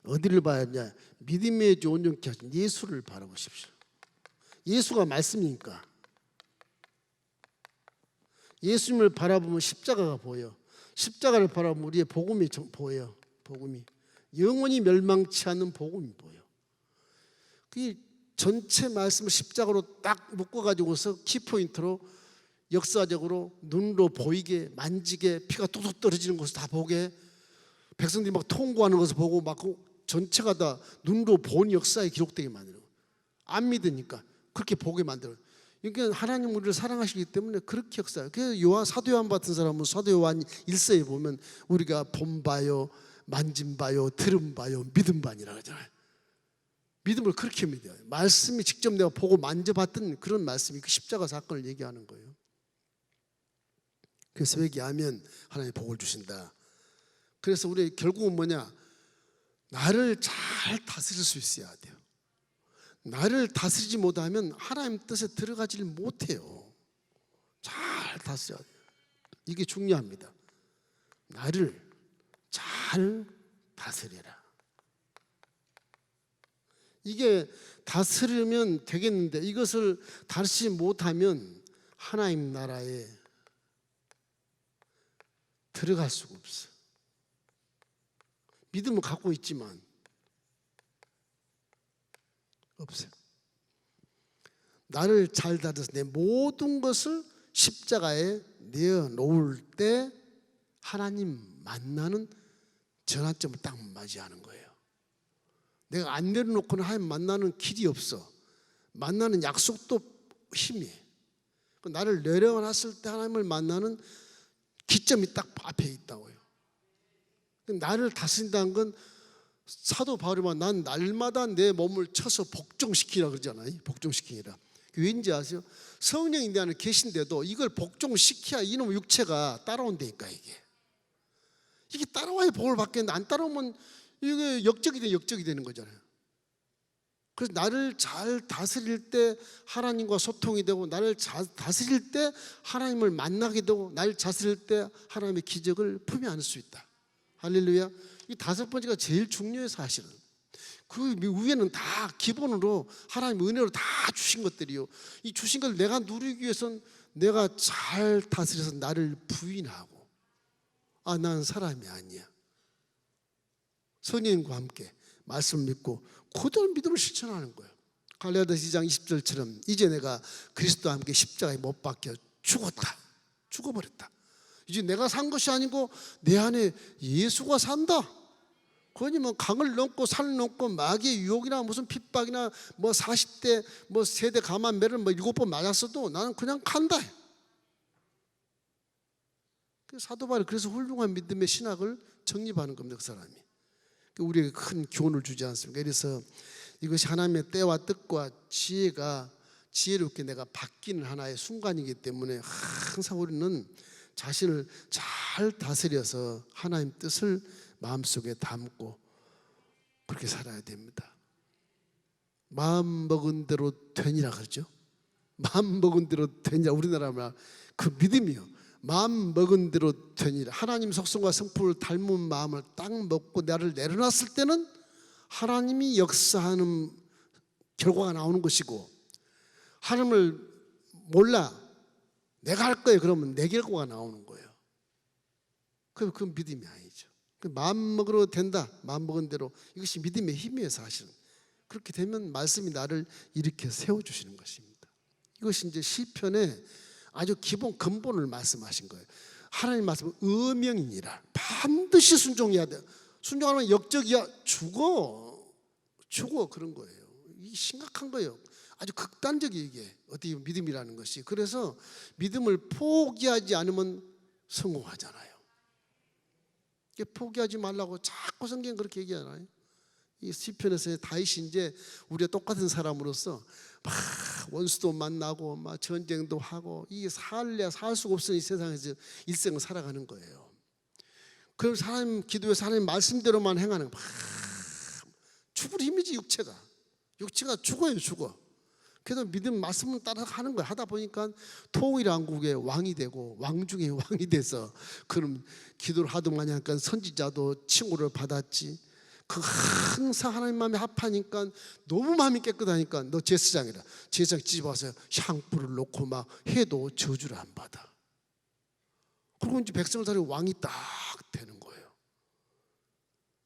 어디를 봐야 하냐? 믿음의 온전케 하신 예수를 바라보십시오. 예수가 말씀이니까. 예수님을 바라보면 십자가가 보여. 십자가를 바라보면 우리의 복음이 보여. 복음이 영원히 멸망치 않는 복음이 보여. 그 전체 말씀을 십자가로 딱 묶어가지고서 키포인트로 역사적으로 눈으로 보이게 만지게 피가 뚝뚝 떨어지는 것을 다 보게 백성들이 막 통고하는 것을 보고 막 전체가 다 눈으로 본 역사에 기록되게 만들어. 안 믿으니까 그렇게 보게 만들어. 그러니까 하나님 우리를 사랑하시기 때문에 그렇게 역사해요. 그래서 사도 요한 같은 사람은 사도 요한 1서에 보면 우리가 본 바요 만진 바요 들은 바요 믿은 바니라 그러잖아요. 믿음을 그렇게 믿어요. 말씀이 직접 내가 보고 만져봤던 그런 말씀이 그 십자가 사건을 얘기하는 거예요. 그래서 얘기하면 하나님이 복을 주신다. 그래서 우리 결국은 뭐냐? 나를 잘 다스릴 수 있어야 돼요. 나를 다스리지 못하면 하나님 뜻에 들어가지를 못해요. 잘 다스려야 돼요. 이게 중요합니다. 나를 잘 다스려라. 이게 다스리면 되겠는데 이것을 다스리지 못하면 하나님 나라에 들어갈 수가 없어. 믿음을 갖고 있지만 없어요. 나를 잘 다뤄서 내 모든 것을 십자가에 내어놓을 때 하나님 만나는 전환점을 딱 맞이하는 거예요. 내가 안 내려놓고는 하나님 만나는 길이 없어. 만나는 약속도 힘이. 나를 내려놨을 때 하나님을 만나는 기점이 딱 앞에 있다고요. 나를 다스린다는 건 사도 바울이 말 난 날마다 내 몸을 쳐서 복종시키라 그러잖아요. 복종시키라. 왠지 아세요? 성령이 내 안에 계신데도 이걸 복종시켜야 이놈의 육체가 따라온다니까 이게 따라와야 복을 받겠는데 안 따라오면 이게 역적이 되는 거잖아요. 그래서 나를 잘 다스릴 때 하나님과 소통이 되고 나를 잘 다스릴 때 하나님을 만나게 되고 나를 다스릴 때 하나님의 기적을 품에 안을 수 있다. 할렐루야. 이 다섯 번째가 제일 중요해요. 사실은 그 위에는 다 기본으로 하나님 은혜로 다 주신 것들이요. 이 주신 걸 내가 누리기 위해서는 내가 잘 다스려서 나를 부인하고 난 사람이 아니야. 성령님과 함께 말씀을 믿고 그대로 믿음을 실천하는 거예요. 갈라디아서 2장 20절처럼 이제 내가 그리스도와 함께 십자가에 못 박혀 죽었다. 죽어버렸다. 이제 내가 산 것이 아니고 내 안에 예수가 산다. 그러니 뭐 강을 넘고 산을 넘고 마귀의 유혹이나 무슨 핍박이나 뭐 40대 뭐 세대 가만 매를 뭐 7번 맞았어도 나는 그냥 간다. 사도 바울이 그래서 훌륭한 믿음의 신학을 정립하는 겁니다. 그 사람이. 우리에게 큰 교훈을 주지 않습니까? 그래서 이것이 하나님의 때와 뜻과 지혜가 지혜롭게 내가 바뀌는 하나의 순간이기 때문에 항상 우리는 자신을 잘 다스려서 하나님 뜻을 마음속에 담고 그렇게 살아야 됩니다. 마음 먹은 대로 되니라 그러죠. 마음 먹은 대로 되니라. 우리나라 말 그 믿음이요. 마음 먹은 대로 되니라. 하나님 속성과 성품을 닮은 마음을 딱 먹고 나를 내려놨을 때는 하나님이 역사하는 결과가 나오는 것이고, 하나님을 몰라 내가 할 거예요 그러면 내 결과가 나오는 거예요. 그 믿음이 아니죠. 마음 먹으러 된다. 마음 먹은 대로. 이것이 믿음의 힘이에요 사실은. 그렇게 되면 말씀이 나를 이렇게 세워주시는 것입니다. 이것이 이제 시편의 아주 기본 근본을 말씀하신 거예요. 하나님 말씀은 의명이니라. 반드시 순종해야 돼. 순종하면 역적이야. 죽어 그런 거예요. 이게 심각한 거예요. 아주 극단적이에요. 이게 어떻게 믿음이라는 것이. 그래서 믿음을 포기하지 않으면 성공하잖아요. 포기하지 말라고 자꾸 성경 그렇게 얘기하잖아요. 이 시편에서 다윗이 이제 우리가 똑같은 사람으로서 막 원수도 만나고 막 전쟁도 하고 이게 살 수가 없으니 이 세상에서 일생을 살아가는 거예요. 그럼 사람 기도에서 하나님 말씀대로만 행하는 막 죽을 힘이지. 육체가 죽어. 그래서 믿음 말씀을 따라 하는 거야. 하다 보니까 통일왕국의 왕이 되고 왕 중에 왕이 돼서 그럼 기도를 하도 많이 하니까 선지자도 칭호를 받았지. 그 항상 하나님 마음에 합하니까 너무 마음이 깨끗하니까 너 제사장이라. 제사장 집어서 향불을 놓고 막 해도 저주를 안 받아. 그리고 이제 백성을 살리고 왕이 딱 되는 거예요.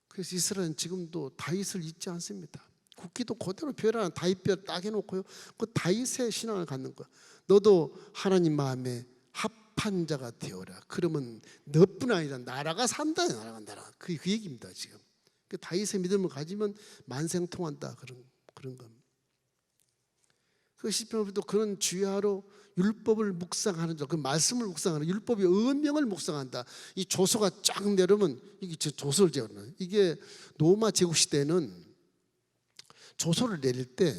그래서 이스라엘은 지금도 다윗을 잊지 않습니다. 국기도 그대로 별하는 다윗별 딱 해놓고요. 그 다윗의 신앙을 갖는 거야. 너도 하나님 마음에 합한 자가 되어라. 그러면 너뿐 아니라 나라가 산다. 나라가 그 얘기입니다. 지금 그 다윗의 믿음을 가지면 만생통한다. 그런 겁니다. 그 시편에도 그런 주야로 율법을 묵상하는 자, 그 말씀을 묵상하는 율법의 은명을 묵상한다. 이 조서가 쫙 내려면 이게 조서를 제거하는. 이게 로마 제국 시대는 조서를 내릴 때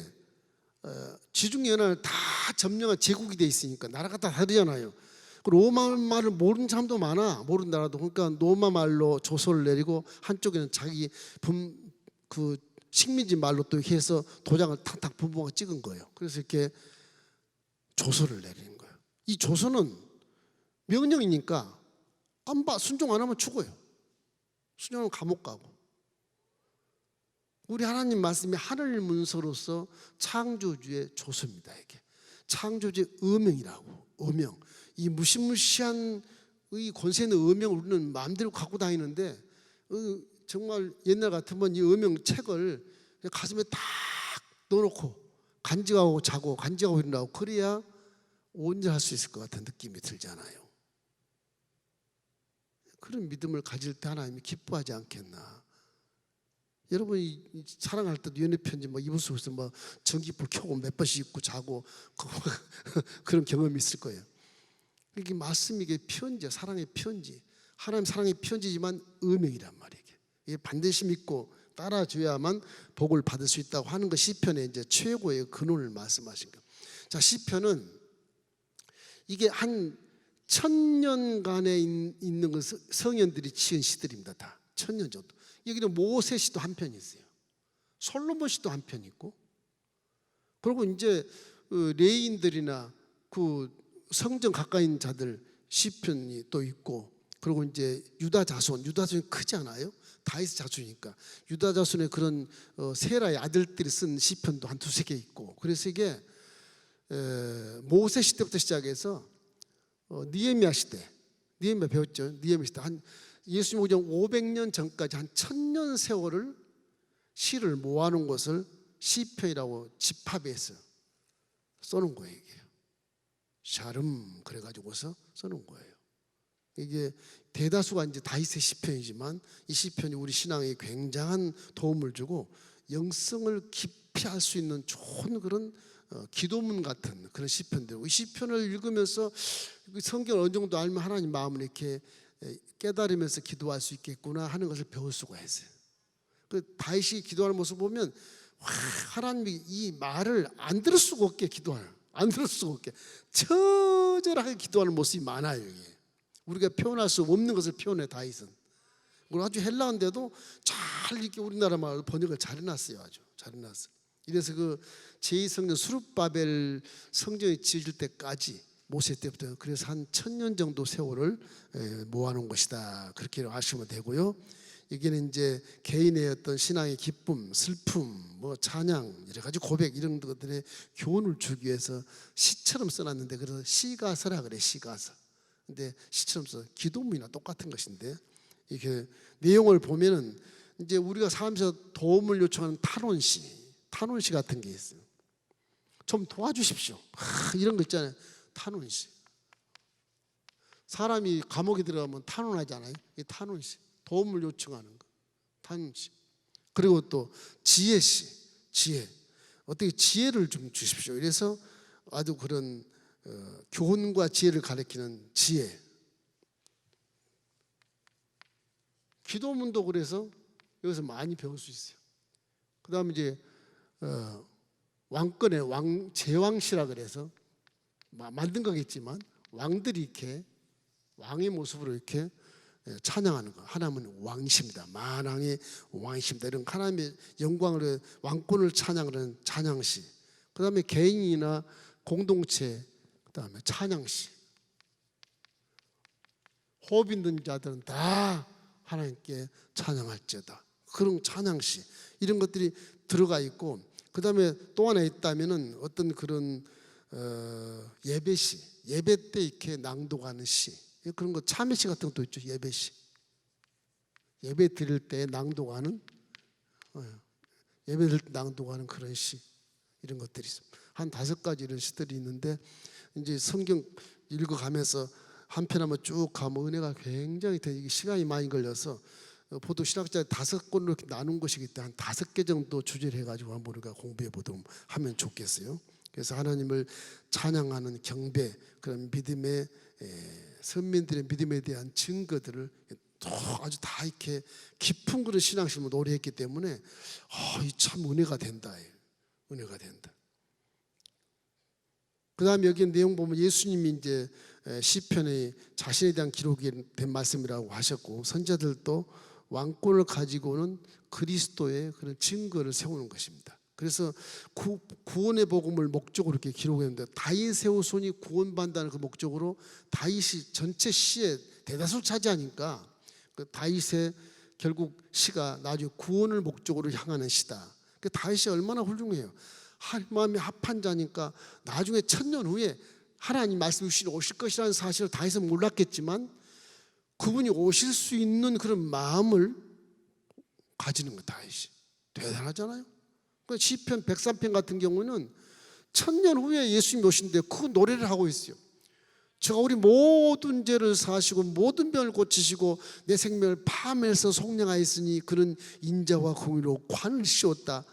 지중해를 다 점령한 제국이 돼 있으니까 나라가 다 다르잖아요. 로마 말을 모르는 사람도 많아. 모르는 나라도. 그러니까 로마 말로 조서를 내리고 한쪽에는 자기 그 식민지 말로 또 해서 도장을 탁탁 분봉하고 찍은 거예요. 그래서 이렇게 조서를 내리는 거예요. 이 조서는 명령이니까 순종 안 하면 죽어요. 순종하면 감옥 가고. 우리 하나님 말씀이 하늘 문서로서 창조주의 조서입니다. 이게 창조주의 의명이라고. 의명. 이 무시무시한 이 권세 있는 의명을 우리는 마음대로 갖고 다니는데 정말 옛날 같으면 이 의명 책을 가슴에 딱 넣어놓고 간직하고 자고 간직하고 일어나고 그래야 온전할 수 있을 것 같은 느낌이 들잖아요. 그런 믿음을 가질 때 하나님이 기뻐하지 않겠나. 여러분이 사랑할 때도 연애편지 뭐 이불 속에서 뭐 전기불 켜고 몇 번씩 입고 자고 그런 경험이 있을 거예요. 이게 말씀이 이게 편지야. 사랑의 편지. 하나님 사랑의 편지지만 의명이란 말이에요. 이게 반드시 믿고 따라줘야만 복을 받을 수 있다고 하는 것 시편의 이제 최고의 근원을 말씀하신 거. 자, 시편은 이게 한 1000년간에 있는 것 성현들이 지은 시들입니다. 다 1000년 정도. 여기는 모세 시도 한 편이 있어요. 솔로몬 시도 한 편이 있고, 그리고 이제 레인들이나 그 성전 가까이 있는 자들 시편이 또 있고, 그리고 이제 유다 자손이 크지 않아요? 다윗 자손이니까 유다 자손의 그런 세라의 아들들이 쓴 시편도 한 두세 개 있고, 그래서 이게 모세 시대부터 시작해서 느헤미야 시대, 느헤미야 배웠죠? 느헤미야 시대 한 예수님 오기 전 500년 전까지 한 1000년 세월을 시를 모아놓은 것을 시편이라고 집합해서 써놓은 거예요. 이게 샤름 그래가지고서 써놓은 거예요. 이게 대다수가 이제 다윗의 시편이지만 이 시편이 우리 신앙에 굉장한 도움을 주고 영성을 깊이 할 수 있는 좋은 그런 기도문 같은 그런 시편들이고, 이 시편을 읽으면서 성경을 어느 정도 알면 하나님 마음을 이렇게 깨달으면서 기도할 수 있겠구나 하는 것을 배울 수가 있어요. 그 다윗이 기도하는 모습 보면 하나님이 이 말을 안 들을 수가 없게 안 들을 수가 없게 처절하게 기도하는 모습이 많아요. 이게 우리가 표현할 수 없는 것을 표현해 다윗은. 그리고 아주 헬라어인데도 잘 이렇게 우리나라 말로 번역을 잘 해놨어요. 아주 잘 해놨어요. 이래서 그 제2성전 수룹바벨 성전이 지어질 때까지 모세 때부터 그래서 한 1000년 정도 세월을 모아놓은 것이다. 그렇게 아시면 되고요. 이게는 이제 개인의 어떤 신앙의 기쁨, 슬픔, 뭐 찬양, 여러 가지 고백 이런 것들의 교훈을 주기 위해서 시처럼 써놨는데, 그래서 시가서라 그래. 시가서. 근데 시처럼 써 기도문이나 똑같은 것인데, 이렇게 내용을 보면은 이제 우리가 살면서 도움을 요청하는 탄원시 같은 게 있어요. 좀 도와주십시오. 이런 거 있잖아요. 탄원시. 사람이 감옥에 들어가면 탄원하잖아요. 이 탄원시, 도움을 요청하는 거, 탄원시. 그리고 또 지혜시, 지혜. 어떻게 지혜를 좀 주십시오. 이래서 아주 그런 교훈과 지혜를 가리키는 지혜. 기도문도 그래서 여기서 많이 배울 수 있어요. 그 다음에 이제 왕권의 제왕시라 그래서 만든 거겠지만 왕들이 이렇게 왕의 모습으로 이렇게 찬양하는 거. 하나님은 왕이십니다. 만왕의 왕이십니다. 이런 하나님의 영광을, 왕권을 찬양하는 찬양시. 그 다음에 개인이나 공동체, 그 다음에 찬양시. 호흡 있는 자들은 다 하나님께 찬양할지어다. 그런 찬양시. 이런 것들이 들어가 있고, 그 다음에 또 하나 있다면은 어떤 그런 예배시, 예배 때 이렇게 낭독하는 시. 그런 거 참회시 같은 것도 있죠. 예배시. 예배 드릴 때 낭독하는, 예배 드릴 때 낭독하는 그런 시. 이런 것들이 있습니다. 한 5가지 이런 시들이 있는데, 이제 성경 읽어가면서 한 편 한번 쭉 가면 은혜가 굉장히 되게 시간이 많이 걸려서 보통 신학자 5권으로 이렇게 나눈 것이기 때문에 한 5개 정도 주제를 해가지고 한번 우리가 공부해 보도록 하면 좋겠어요. 그래서 하나님을 찬양하는 경배, 그런 믿음의 선민들의 믿음에 대한 증거들을 아주 다 이렇게 깊은 그런 신앙심으로 노래했기 때문에 이 참 은혜가 된다. 은혜가 된다. 그 다음에 여기 내용 보면 예수님이 이제 시편에 자신에 대한 기록이 된 말씀이라고 하셨고, 선자들도 왕권을 가지고는 그리스도의 그런 증거를 세우는 것입니다. 그래서 구원의 복음을 목적으로 이렇게 기록했는데, 다윗의 후손이 구원받는다는 그 목적으로 다윗이 전체 시의 대다수를 차지하니까 그 다윗의 결국 시가 나중에 구원을 목적으로 향하는 시다. 그 다윗이 얼마나 훌륭해요. 하나님의 합한 자니까 나중에 1000년 후에 하나님 말씀 주신 오실 것이라는 사실을 다윗은 몰랐겠지만 그분이 오실 수 있는 그런 마음을 가지는 거. 다윗이 대단하잖아요. 시편 103편 같은 경우는 1000년 후에 예수님이 오신데 그 노래를 하고 있어요. 제가 우리 모든 죄를 사시고 모든 병을 고치시고 내 생명을 파멸해서 속량하였으니 그런 인자와 공의로 관을 씌웠다.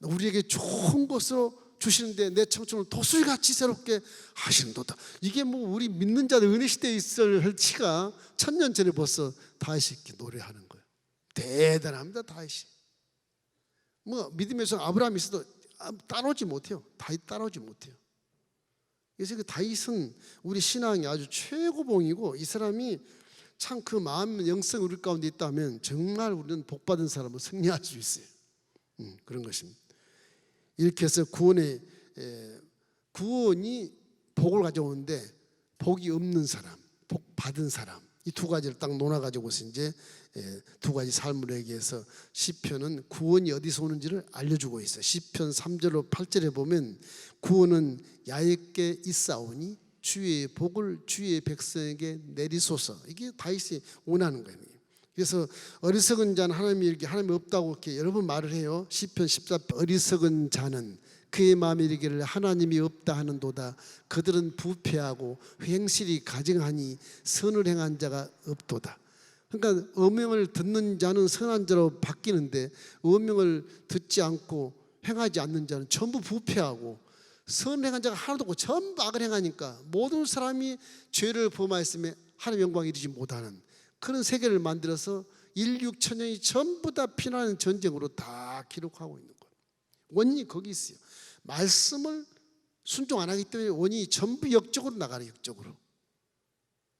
우리에게 좋은 것으로 주시는데 내 청춘을 도술같이 새롭게 하시는도다. 이게 뭐 우리 믿는 자들 은혜 시대에 있을 할 치가 1000년 전에 벌써 다윗이 이렇게 노래하는 거예요. 대단합니다. 다윗이. 뭐 믿음에서 아브라함이 있어도 따라오지 못해요. 다윗 따라오지 못해요. 그래서 그 다윗은 우리 신앙이 아주 최고봉이고, 이 사람이 참 그 마음 영성이 우리 가운데 있다면 정말 우리는 복받은 사람으로 승리할 수 있어요. 그런 것입니다. 이렇게 해서 구원이 복을 가져오는데 복이 없는 사람, 복 받은 사람, 이 2가지를 딱 논아가지고서 이제 2가지 삶을 얘기해서 시편은 구원이 어디서 오는지를 알려주고 있어요. 시편 3절로 8절에 보면 구원은 야곱께 있사오니 주의 복을 주의 백성에게 내리소서. 이게 다윗이 원하는 거예요. 그래서 어리석은 자는 하나님이 없다고 이렇게 여러 번 말을 해요. 시편 14편 어리석은 자는 그의 마음에 이르기를 하나님이 없다 하는도다. 그들은 부패하고 행실이 가증하니 선을 행한 자가 없도다. 그러니까 어명을 듣는 자는 선한 자로 바뀌는데 어명을 듣지 않고 행하지 않는 자는 전부 부패하고 선을 행한 자가 하나도 없고 전부 악을 행하니까 모든 사람이 죄를 범하였으며 하나님의 영광에 이르지 못하는 그런 세계를 만들어서 인류 천년이 전부 다 피나는 전쟁으로 다 기록하고 있는 거예요. 원인이 거기 있어요. 말씀을 순종 안 하기 때문에 원인이 전부 역적으로 나가는, 역적으로.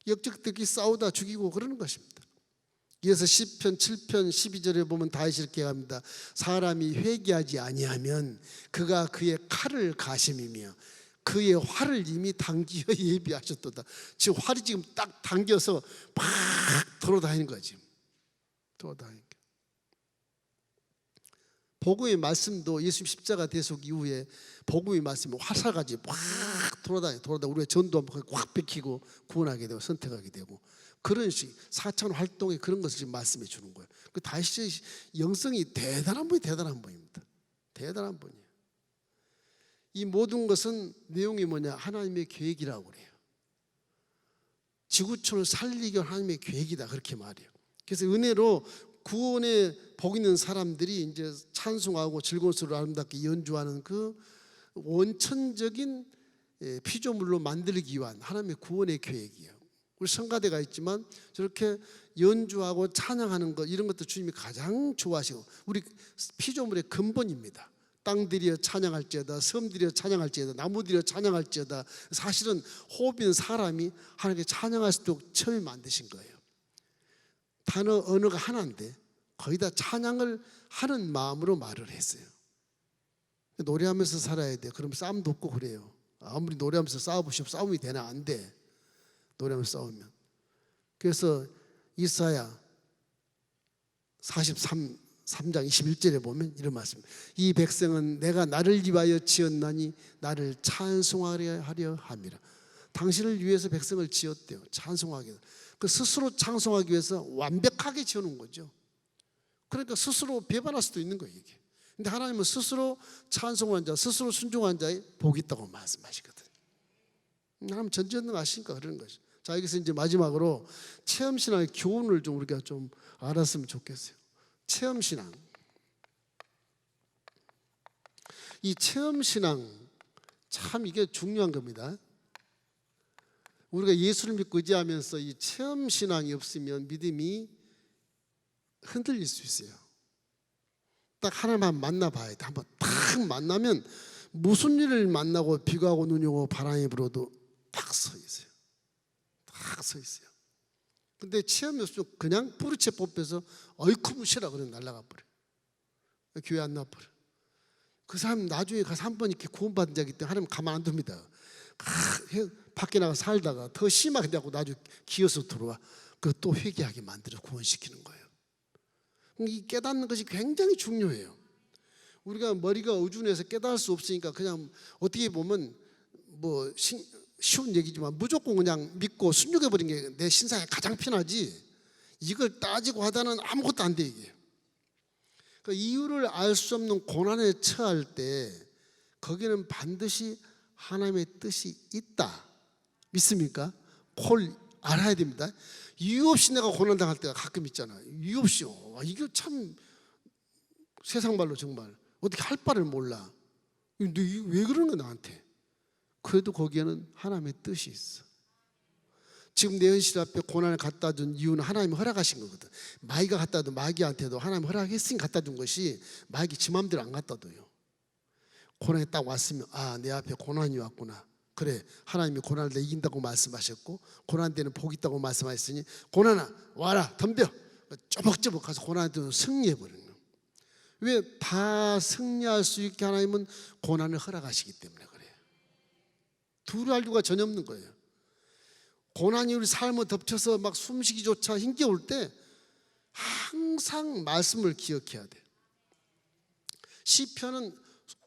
역적들끼리 싸우다 죽이고 그러는 것입니다. 그래서 시편 7편 12절에 보면 다윗이 이렇게 합니다. 사람이 회개하지 아니하면 그가 그의 칼을 가심이며 그의 활을 이미 당기어 예비하셨도다. 지금 활이 지금 딱 당겨서 막 돌아다니는 거지. 돌아다니는 거. 복음의 말씀도 예수님 십자가 대속 이후에 복음의 말씀이 화살같이 막 돌아다니 우리가 전도 한번 확 뺏기고 구원하게 되고 선택하게 되고 그런 식 4천 활동에 그런 것을 지금 말씀해 주는 거예요. 그 다윗의 영성이 대단한 분입니다. 대단한 분이에요. 이 모든 것은 내용이 뭐냐? 하나님의 계획이라고 그래요. 지구촌을 살리기 위한 하나님의 계획이다, 그렇게 말해요. 그래서 은혜로 구원에 복 있는 사람들이 이제 찬송하고 즐거운 소리로 아름답게 연주하는 그 원천적인 피조물로 만들기 위한 하나님의 구원의 계획이에요. 우리 성가대가 있지만 저렇게 연주하고 찬양하는 것, 이런 것도 주님이 가장 좋아하시고 우리 피조물의 근본입니다. 땅들이여 찬양할지어다, 섬들이여 찬양할지어다, 나무들이여 찬양할지어다. 사실은 호흡인 사람이 하나님께 찬양할 수 있도록 처음에 만드신 거예요. 언어가 하나인데 거의 다 찬양을 하는 마음으로 말을 했어요. 노래하면서 살아야 돼. 그럼 싸움도 없고 그래요. 아무리 노래하면서 싸워보시면 싸움이 되나? 안 돼. 노래하면서 싸우면. 그래서 이사야 43장 21절에 보면 이런 말씀. 이 백성은 내가 나를 위하여 지었나니 나를 찬송하려 하려 함이라. 당신을 위해서 백성을 지었대요. 찬송하게. 그 스스로 찬송하기 위해서 완벽하게 지어놓은 거죠. 그러니까 스스로 배반할 수도 있는 거예요, 이게. 근데 하나님은 스스로 찬송한 자, 스스로 순종한 자에 복이 있다고 말씀하시거든요. 하나님 전지전능하시니까 그러는 거죠. 자, 여기서 이제 마지막으로 체험신앙의 교훈을 좀 우리가 좀 알았으면 좋겠어요. 체험신앙. 이 체험신앙 참 이게 중요한 겁니다. 우리가 예수를 믿고 의지하면서 이 체험신앙이 없으면 믿음이 흔들릴 수 있어요. 딱 하나만 만나봐야 돼. 한번 딱 만나면 무슨 일을 만나고 비가 오고 눈이 오고 바람이 불어도 딱 서 있어요. 딱 서 있어요. 근데 체험이 없으면 그냥 뿌리채 뽑혀서 어이쿠무시라 그러면 날아가 버려. 교회 안 나버려. 그 사람 나중에 가서 한 번 이렇게 구원받은 자기 때문에 하나님 가만 안 둡니다. 밖에 나가 살다가 더 심하게 되고 나중에 기어서 들어와. 그 또 회개하게 만들어 구원시키는 거예요. 이 깨닫는 것이 굉장히 중요해요. 우리가 머리가 어중해서 깨달을 수 없으니까 그냥 어떻게 보면 뭐 쉬운 얘기지만 무조건 그냥 믿고 순종해버린 게 내 신상에 가장 편하지, 이걸 따지고 하다는 아무것도 안 돼, 이게. 그 이유를 알 수 없는 고난에 처할 때 거기는 반드시 하나님의 뜻이 있다. 믿습니까? 그걸 알아야 됩니다. 이유 없이 내가 고난당할 때가 가끔 있잖아요. 이유 없이. 이게 참 세상 말로 정말 어떻게 할 바를 몰라. 근데 왜 그러는 거야 나한테? 그래도 거기에는 하나님의 뜻이 있어. 지금 내 현실 앞에 고난을 갖다 준 이유는 하나님이 허락하신 거거든. 마귀가 갖다 둔 마귀한테도 하나님이 허락했으니 갖다 준 것이 마귀 지 맘대로 안 갖다 둬요. 고난이 딱 왔으면 아, 내 앞에 고난이 왔구나. 그래, 하나님이 고난을 내 이긴다고 말씀하셨고 고난 때는 복이 있다고 말씀하셨으니 고난아 와라 덤벼. 쪼벅쪼벅 가서 고난한테 승리해버리는 거예요. 왜? 다 승리할 수 있게 하나님은 고난을 허락하시기 때문에 그래요. 두려울 이유가 전혀 없는 거예요. 고난이 우리 삶을 덮쳐서 막 숨쉬기조차 힘겨울 때 항상 말씀을 기억해야 돼요. 시편은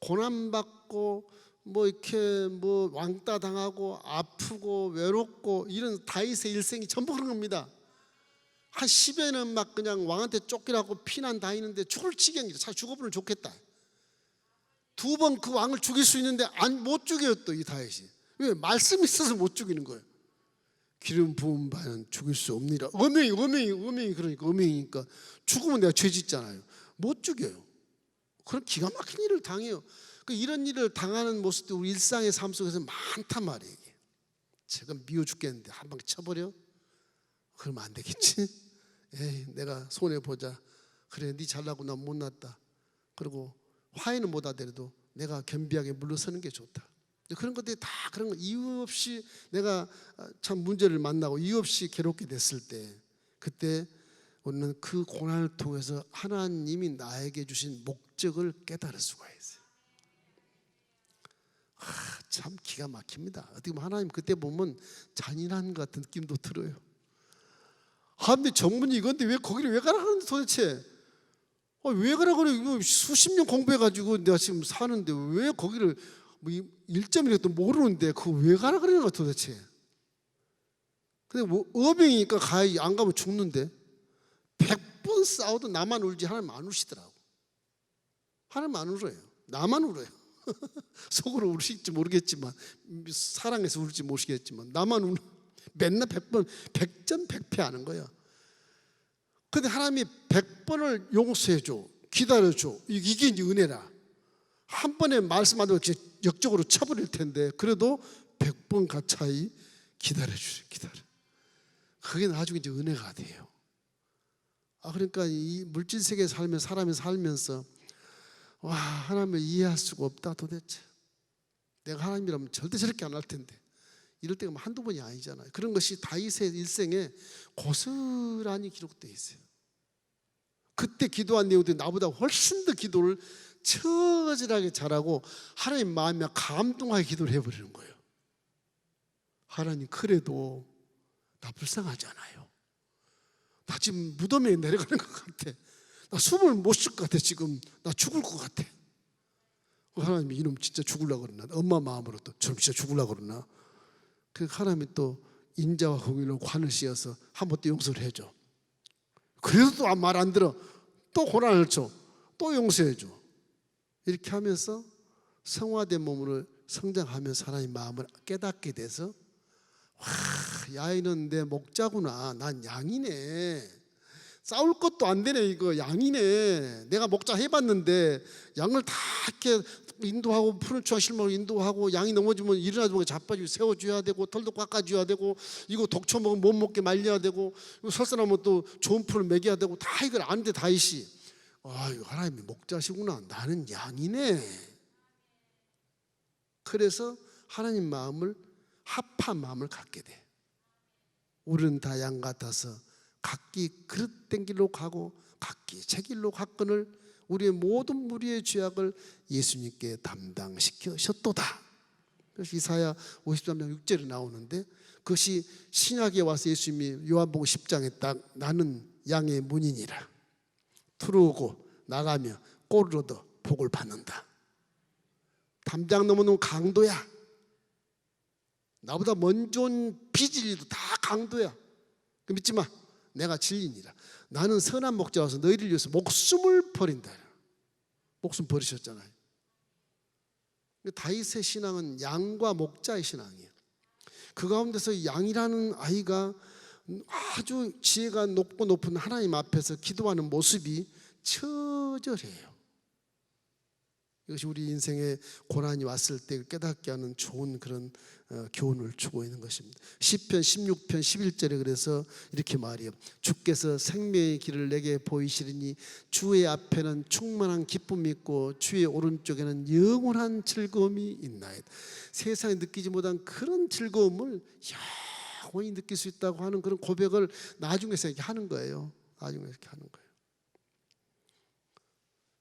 고난받고 뭐 이렇게 뭐 왕따 당하고 아프고 외롭고 이런 다윗의 일생이 전부 그런 겁니다. 한 10여 년 막 그냥 왕한테 쫓기라고 피난 다니는데 죽을 지경이죠. 차 죽어보면 좋겠다. 2번 그 왕을 죽일 수 있는데 못 죽여요 또 이 다윗이. 왜? 말씀이 있어서 못 죽이는 거예요. 기름 부은 바는 죽일 수 없느니라. 음행이 그러니까 음행이니까 죽으면 내가 죄 짓잖아요. 못 죽여요. 그런 기가 막힌 일을 당해요. 이런 일을 당하는 모습도 우리 일상의 삶 속에서 많단 말이에요. 제가 미워 죽겠는데 한 방 쳐버려? 그러면 안 되겠지? 에이, 내가 손해보자. 그래, 네 잘나고 난 못났다. 그리고 화해는 못 하더라도 내가 겸비하게 물러서는 게 좋다. 그런 것들이 다 그런 거, 이유 없이 내가 참 문제를 만나고 이유 없이 괴롭게 됐을 때 그때 우리는 그 고난을 통해서 하나님이 나에게 주신 목적을 깨달을 수가 있어요. 참 기가 막힙니다. 어떻게 보면 하나님 그때 보면 잔인한 것 같은 느낌도 들어요. 근데 정문이 이건데 왜 거기를 왜 가라 하는데 도대체 왜 가라 그래? 이거 수십 년 공부해가지고 내가 지금 사는데 왜 거기를 뭐 1점이라도 모르는데 그거 왜 가라 그러는 거야 도대체? 근데 뭐 어병이니까 가야지. 안 가면 죽는데 100번 싸워도 나만 울지 하나님 안 우시더라고. 하나님 안 울어요. 나만 울어요. 속으로 울실지 모르겠지만 사랑해서 울지 모르겠지만 나만 울어. 맨날 100번, 100전 100패 하는 거야. 근데 하나님이 100번을 용서해줘, 기다려줘. 이게 이제 은혜라. 한 번에 말씀 안 듣고 역적으로 쳐버릴 텐데 그래도 100번 가차이 기다려주세요. 기다려. 그게 나중에 이제 은혜가 돼요. 그러니까 이 물질 세계에 살면 사람이 살면서 와, 하나님을 이해할 수가 없다. 도대체 내가 하나님이라면 절대 저렇게 안 할 텐데 이럴 때가 한두 번이 아니잖아요. 그런 것이 다윗의 일생에 고스란히 기록되어 있어요. 그때 기도한 내용들이 나보다 훨씬 더 기도를 처절하게 잘하고 하나님 마음에 감동하게 기도를 해버리는 거예요. 하나님, 그래도 나 불쌍하잖아요. 나 지금 무덤에 내려가는 것 같아. 나 숨을 못 쉴 것 같아. 지금 나 죽을 것 같아. 하나님이 이놈 진짜 죽으려고 그러나, 엄마 마음으로 또 저놈 진짜 죽으려고 그러나. 그 하나님이 또 인자와 공의로 관을 씌어서 한 번 또 용서를 해줘. 그래도 또 말 안 들어. 또 고난을 줘. 또 용서해줘. 이렇게 하면서 성화된 몸으로 성장하면서 하나님 마음을 깨닫게 돼서 와, 야이는 내 목자구나. 난 양이네. 싸울 것도 안 되네. 이거 양이네. 내가 목자 해봤는데 양을 다 이렇게 인도하고 푸른 추와 실목을 인도하고 양이 넘어지면 일어나지면 자빠지고 세워줘야 되고 털도 깎아줘야 되고 이거 독초 먹으면 못 먹게 말려야 되고 설사나면 또 좋은 풀을 먹여야 되고 다 이걸 아는데 다윗이 이거 하나님이 목자시구나. 나는 양이네. 그래서 하나님 마음을 합한 마음을 갖게 돼. 우리는 다 양 같아서 각기 그릇된 길로 가고 각기 제 길로 갔거늘 우리의 모든 무리의 죄악을 예수님께 담당시켜셨도다. 그래서 이사야 53장 6절에 나오는데 그것이 신약에 와서 예수님이 요한복음 10장에 딱 나는 양의 문이니라. 들어오고 나가며 꼴을 얻어 복을 받는다. 담장 넘어놓은 강도야. 나보다 먼저 온 비진리도 다 강도야. 믿지 마. 내가 진리니라. 나는 선한 목자로서 너희를 위해서 목숨을 버린다. 목숨 버리셨잖아요. 다윗의 신앙은 양과 목자의 신앙이에요. 그 가운데서 양이라는 아이가 아주 지혜가 높고 높은 하나님 앞에서 기도하는 모습이 처절해요. 이것이 우리 인생에 고난이 왔을 때 깨닫게 하는 좋은 그런 교훈을 주고 있는 것입니다. 시편 16편 11절에 그래서 이렇게 말해요. 주께서 생명의 길을 내게 보이시리니 주의 앞에는 충만한 기쁨이 있고 주의 오른쪽에는 영원한 즐거움이 있나이다. 세상에 느끼지 못한 그런 즐거움을 영원히 느낄 수 있다고 하는 그런 고백을 나중에서 이렇게 하는 거예요. 나중에 이렇게 하는 거예요.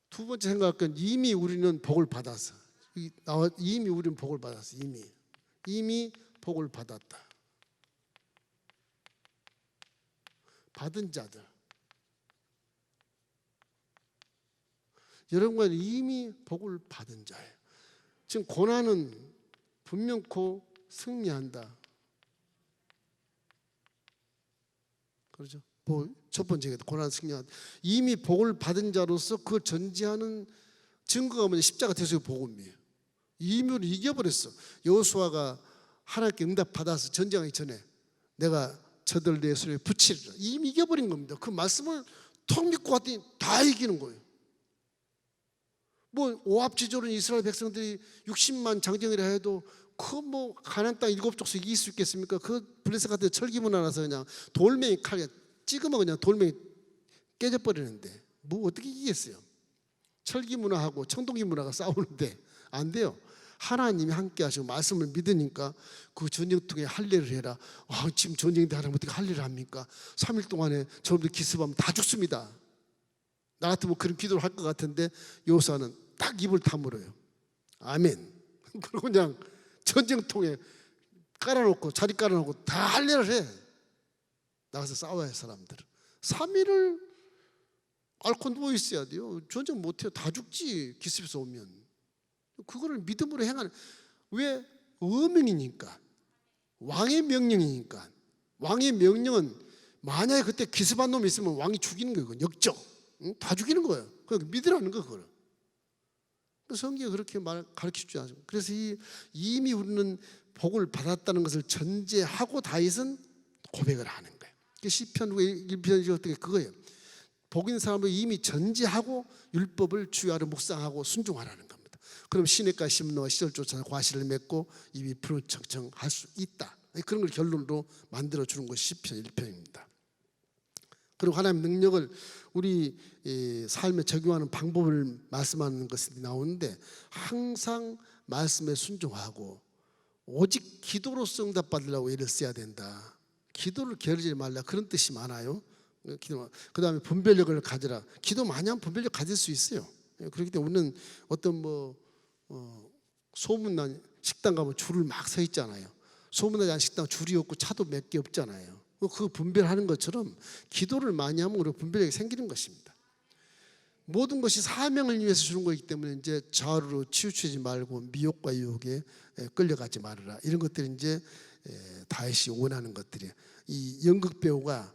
두 번째 생각할 건 이미 우리는 복을 받았어. 이미 우리는 복을 받았어. 이미 복을 받았다. 받은 자들. 여러분과 이미 복을 받은 자예요. 지금 고난은 분명코 승리한다. 그렇죠? 첫 번째가 고난 승리한다. 이미 복을 받은 자로서 그 전제하는 증거가 뭐냐? 십자가 대속의 복음이에요. 이미 이겨버렸어. 여호수아가 하나님께 응답 받아서 전쟁하기 전에 내가 저들 내 손에 붙이리라. 이미 이겨버린 겁니다. 그 말씀을 턱 믿고 갔더니 다 이기는 거예요. 뭐 오합지졸은 이스라엘 백성들이 60만 장정이라 해도 그 뭐 가나안 땅 7족속 이길 수 있겠습니까? 그 블레셋 같은 철기문 하나서 그냥 돌멩이 칼에 찍으면 그냥 돌멩이 깨져버리는데 뭐 어떻게 이기겠어요? 철기 문화하고 청동기 문화가 싸우는데 안 돼요. 하나님이 함께 하시고 말씀을 믿으니까 그 전쟁통에 할례를 해라. 지금 전쟁인데 하나님 어떻게 할례를 합니까? 3일 동안에 저놈들 기습하면 다 죽습니다. 나 같으면 그런 기도를 할 것 같은데 여호수아는 딱 입을 다물어요. 아멘. 그리고 그냥 전쟁통에 깔아놓고 자리 깔아놓고 다 할례를 해. 나가서 싸워야 해. 사람들은 3일을 앓고 누워 있어야 돼요. 전쟁 못해요. 다 죽지. 기습에서 오면. 그거를 믿음으로 행하는. 왜? 어명이니까. 왕의 명령이니까. 왕의 명령은 만약에 그때 기습한 놈이 있으면 왕이 죽이는 거예요. 역적. 응? 다 죽이는 거예요. 그러니까 믿으라는 거예요. 그걸. 성경이 그렇게 가르쳐주지 않습니까? 그래서 이미 우리는 복을 받았다는 것을 전제하고 다윗은 고백을 하는 거예요. 시편 1편이 어떻게 그거예요. 복 있는 사람을 이미 전제하고 율법을 주야로 묵상하고 순종하라는 겁니다. 그럼 시냇가 심노와 시절 쫓아 과실을 맺고 입이 푸르청청할 수 있다. 그런 걸 결론으로 만들어 주는 것이 시편 1편입니다. 그리고 하나님의 능력을 우리 삶에 적용하는 방법을 말씀하는 것이 나오는데, 항상 말씀에 순종하고 오직 기도로서 응답받으려고 애를 써야 된다. 기도를 게으르지 말라, 그런 뜻이 많아요. 그 다음에 분별력을 가져라. 기도 많이 하면 분별력 가질 수 있어요. 그렇기 때문에 우리는 어떤 소문난 식당 가면 줄을 막 서 있잖아요. 소문나지 않은 식당 줄이 없고 차도 몇 개 없잖아요. 그 분별하는 것처럼 기도를 많이 하면 우리가 분별력이 생기는 것입니다. 모든 것이 사명을 위해서 주는 것이기 때문에 이제 좌우로 치우치지 말고 미혹과 유혹에 끌려가지 말아라. 이런 것들이 이제 다윗이 원하는 것들이에요. 이 연극 배우가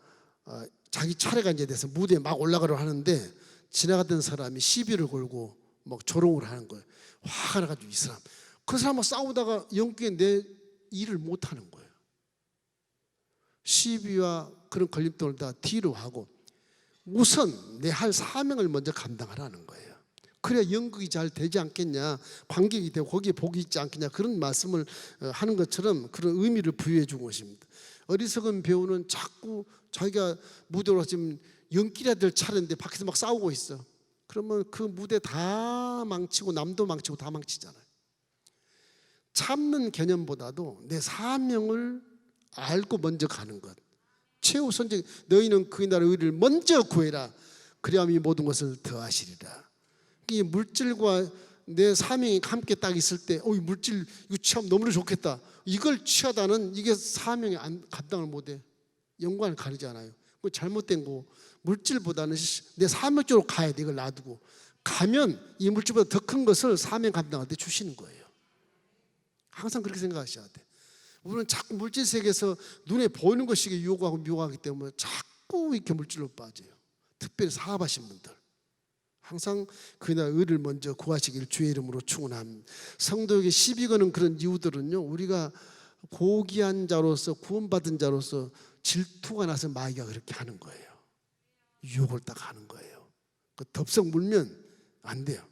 자기 차례가 이제 돼서 무대에 막 올라가려고 하는데 지나가던 사람이 시비를 걸고 막 조롱을 하는 거예요. 화가 나가지고 이 사람, 그 사람하고 싸우다가 연극에 내 일을 못 하는 거예요. 시비와 그런 걸림돌을 다 뒤로 하고 우선 내 할 사명을 먼저 감당하라는 거예요. 그래야 연극이 잘 되지 않겠냐, 관객이 되고 거기에 복이 있지 않겠냐, 그런 말씀을 하는 것처럼 그런 의미를 부여해 준 것입니다. 어리석은 배우는 자꾸 자기가 무대로 지금 연기해야 될 차례인데 밖에서 막 싸우고 있어. 그러면 그 무대 다 망치고 남도 망치고 다 망치잖아요. 참는 개념보다도 내 사명을 알고 먼저 가는 것, 최우선적. 너희는 그의 나라의 의를 먼저 구해라. 그리하면 이 모든 것을 더하시리라. 이 물질과 내 사명이 함께 딱 있을 때, 이 물질 이거 취하면 너무나 좋겠다. 이걸 취하다는 이게 사명이 감당을 못해. 연관을 가리지 않아요. 그 잘못된 거. 물질보다는 내 사명 쪽으로 가야 돼. 이걸 놔두고 가면 이 물질보다 더 큰 것을 사명 감당할 때 주시는 거예요. 항상 그렇게 생각하셔야 돼. 우리는 자꾸 물질 세계에서 눈에 보이는 것이 유혹하고 미혹하기 때문에 자꾸 이렇게 물질로 빠져요. 특별히 사업하신 분들 항상 그날 의를 먼저 구하시길 주의 이름으로 축원합니다. 성도에게 시비 거는 그런 이유들은요, 우리가 고귀한 자로서 구원받은 자로서 질투가 나서 마귀가 그렇게 하는 거예요. 유혹을 딱 하는 거예요. 그 덥석 물면 안 돼요.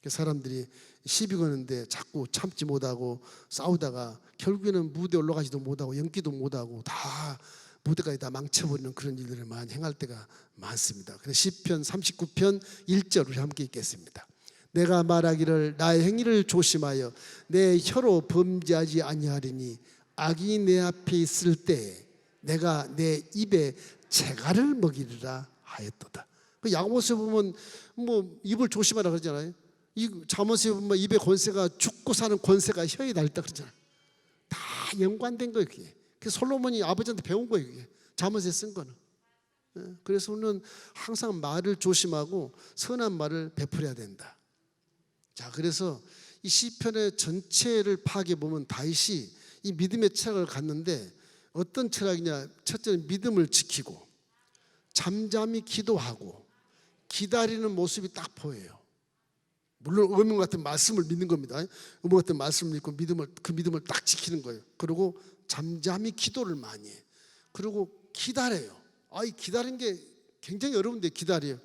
사람들이 시비 거는데 자꾸 참지 못하고 싸우다가 결국에는 무대에 올라가지도 못하고 연기도 못하고 다 무대까지 다 망쳐버리는 그런 일들을 많이 행할 때가 많습니다. 그래서 시편 39편 1절을 함께 읽겠습니다. 내가 말하기를 나의 행위를 조심하여 내 혀로 범죄하지 아니하리니 악이 내 앞에 있을 때 내가 내 입에 재갈을 먹이리라 하였도다. 그 야고보서 보면 입을 조심하라 그러잖아요. 이 잠언서에 보면 입의 권세가 죽고 사는 권세가 혀에 달다 그러잖아요. 다 연관된 거예요. 그게. 그래서 솔로몬이 아버지한테 배운 거예요. 그게. 잠언서에 쓴 거는. 그래서 우리는 항상 말을 조심하고 선한 말을 베풀어야 된다. 자, 그래서 이 시편의 전체를 파악해 보면 다윗이 이 믿음의 철학을 갖는데 어떤 철학이냐? 첫째는 믿음을 지키고 잠잠히 기도하고 기다리는 모습이 딱 보여요. 물론 의문 같은 말씀을 믿는 겁니다. 의문 같은 말씀을 믿고 그 믿음을 딱 지키는 거예요. 그리고 잠잠히 기도를 많이 해. 그리고 기다려요. 이 기다리는 게 굉장히 어려운데 기다려요.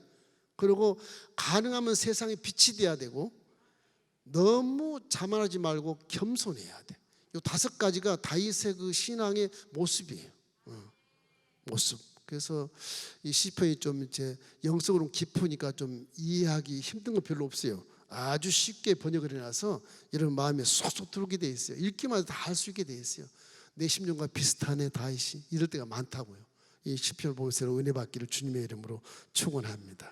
그리고 가능하면 세상에 빛이 돼야 되고 너무 자만하지 말고 겸손해야 돼. 이 5가지가 다윗의 그 신앙의 모습이에요. 모습. 그래서 이 시편이 좀 이제 영적으로 깊으니까 좀 이해하기 힘든 건 별로 없어요. 아주 쉽게 번역을 해놔서 여러분 마음에 쏙쏙 들어오게 돼 있어요. 읽기만 해도 다 할 수 있게 돼 있어요. 내 심령과 비슷하네 다윗이, 이럴 때가 많다고요. 이 시편을 보면서 은혜 받기를 주님의 이름으로 축원합니다.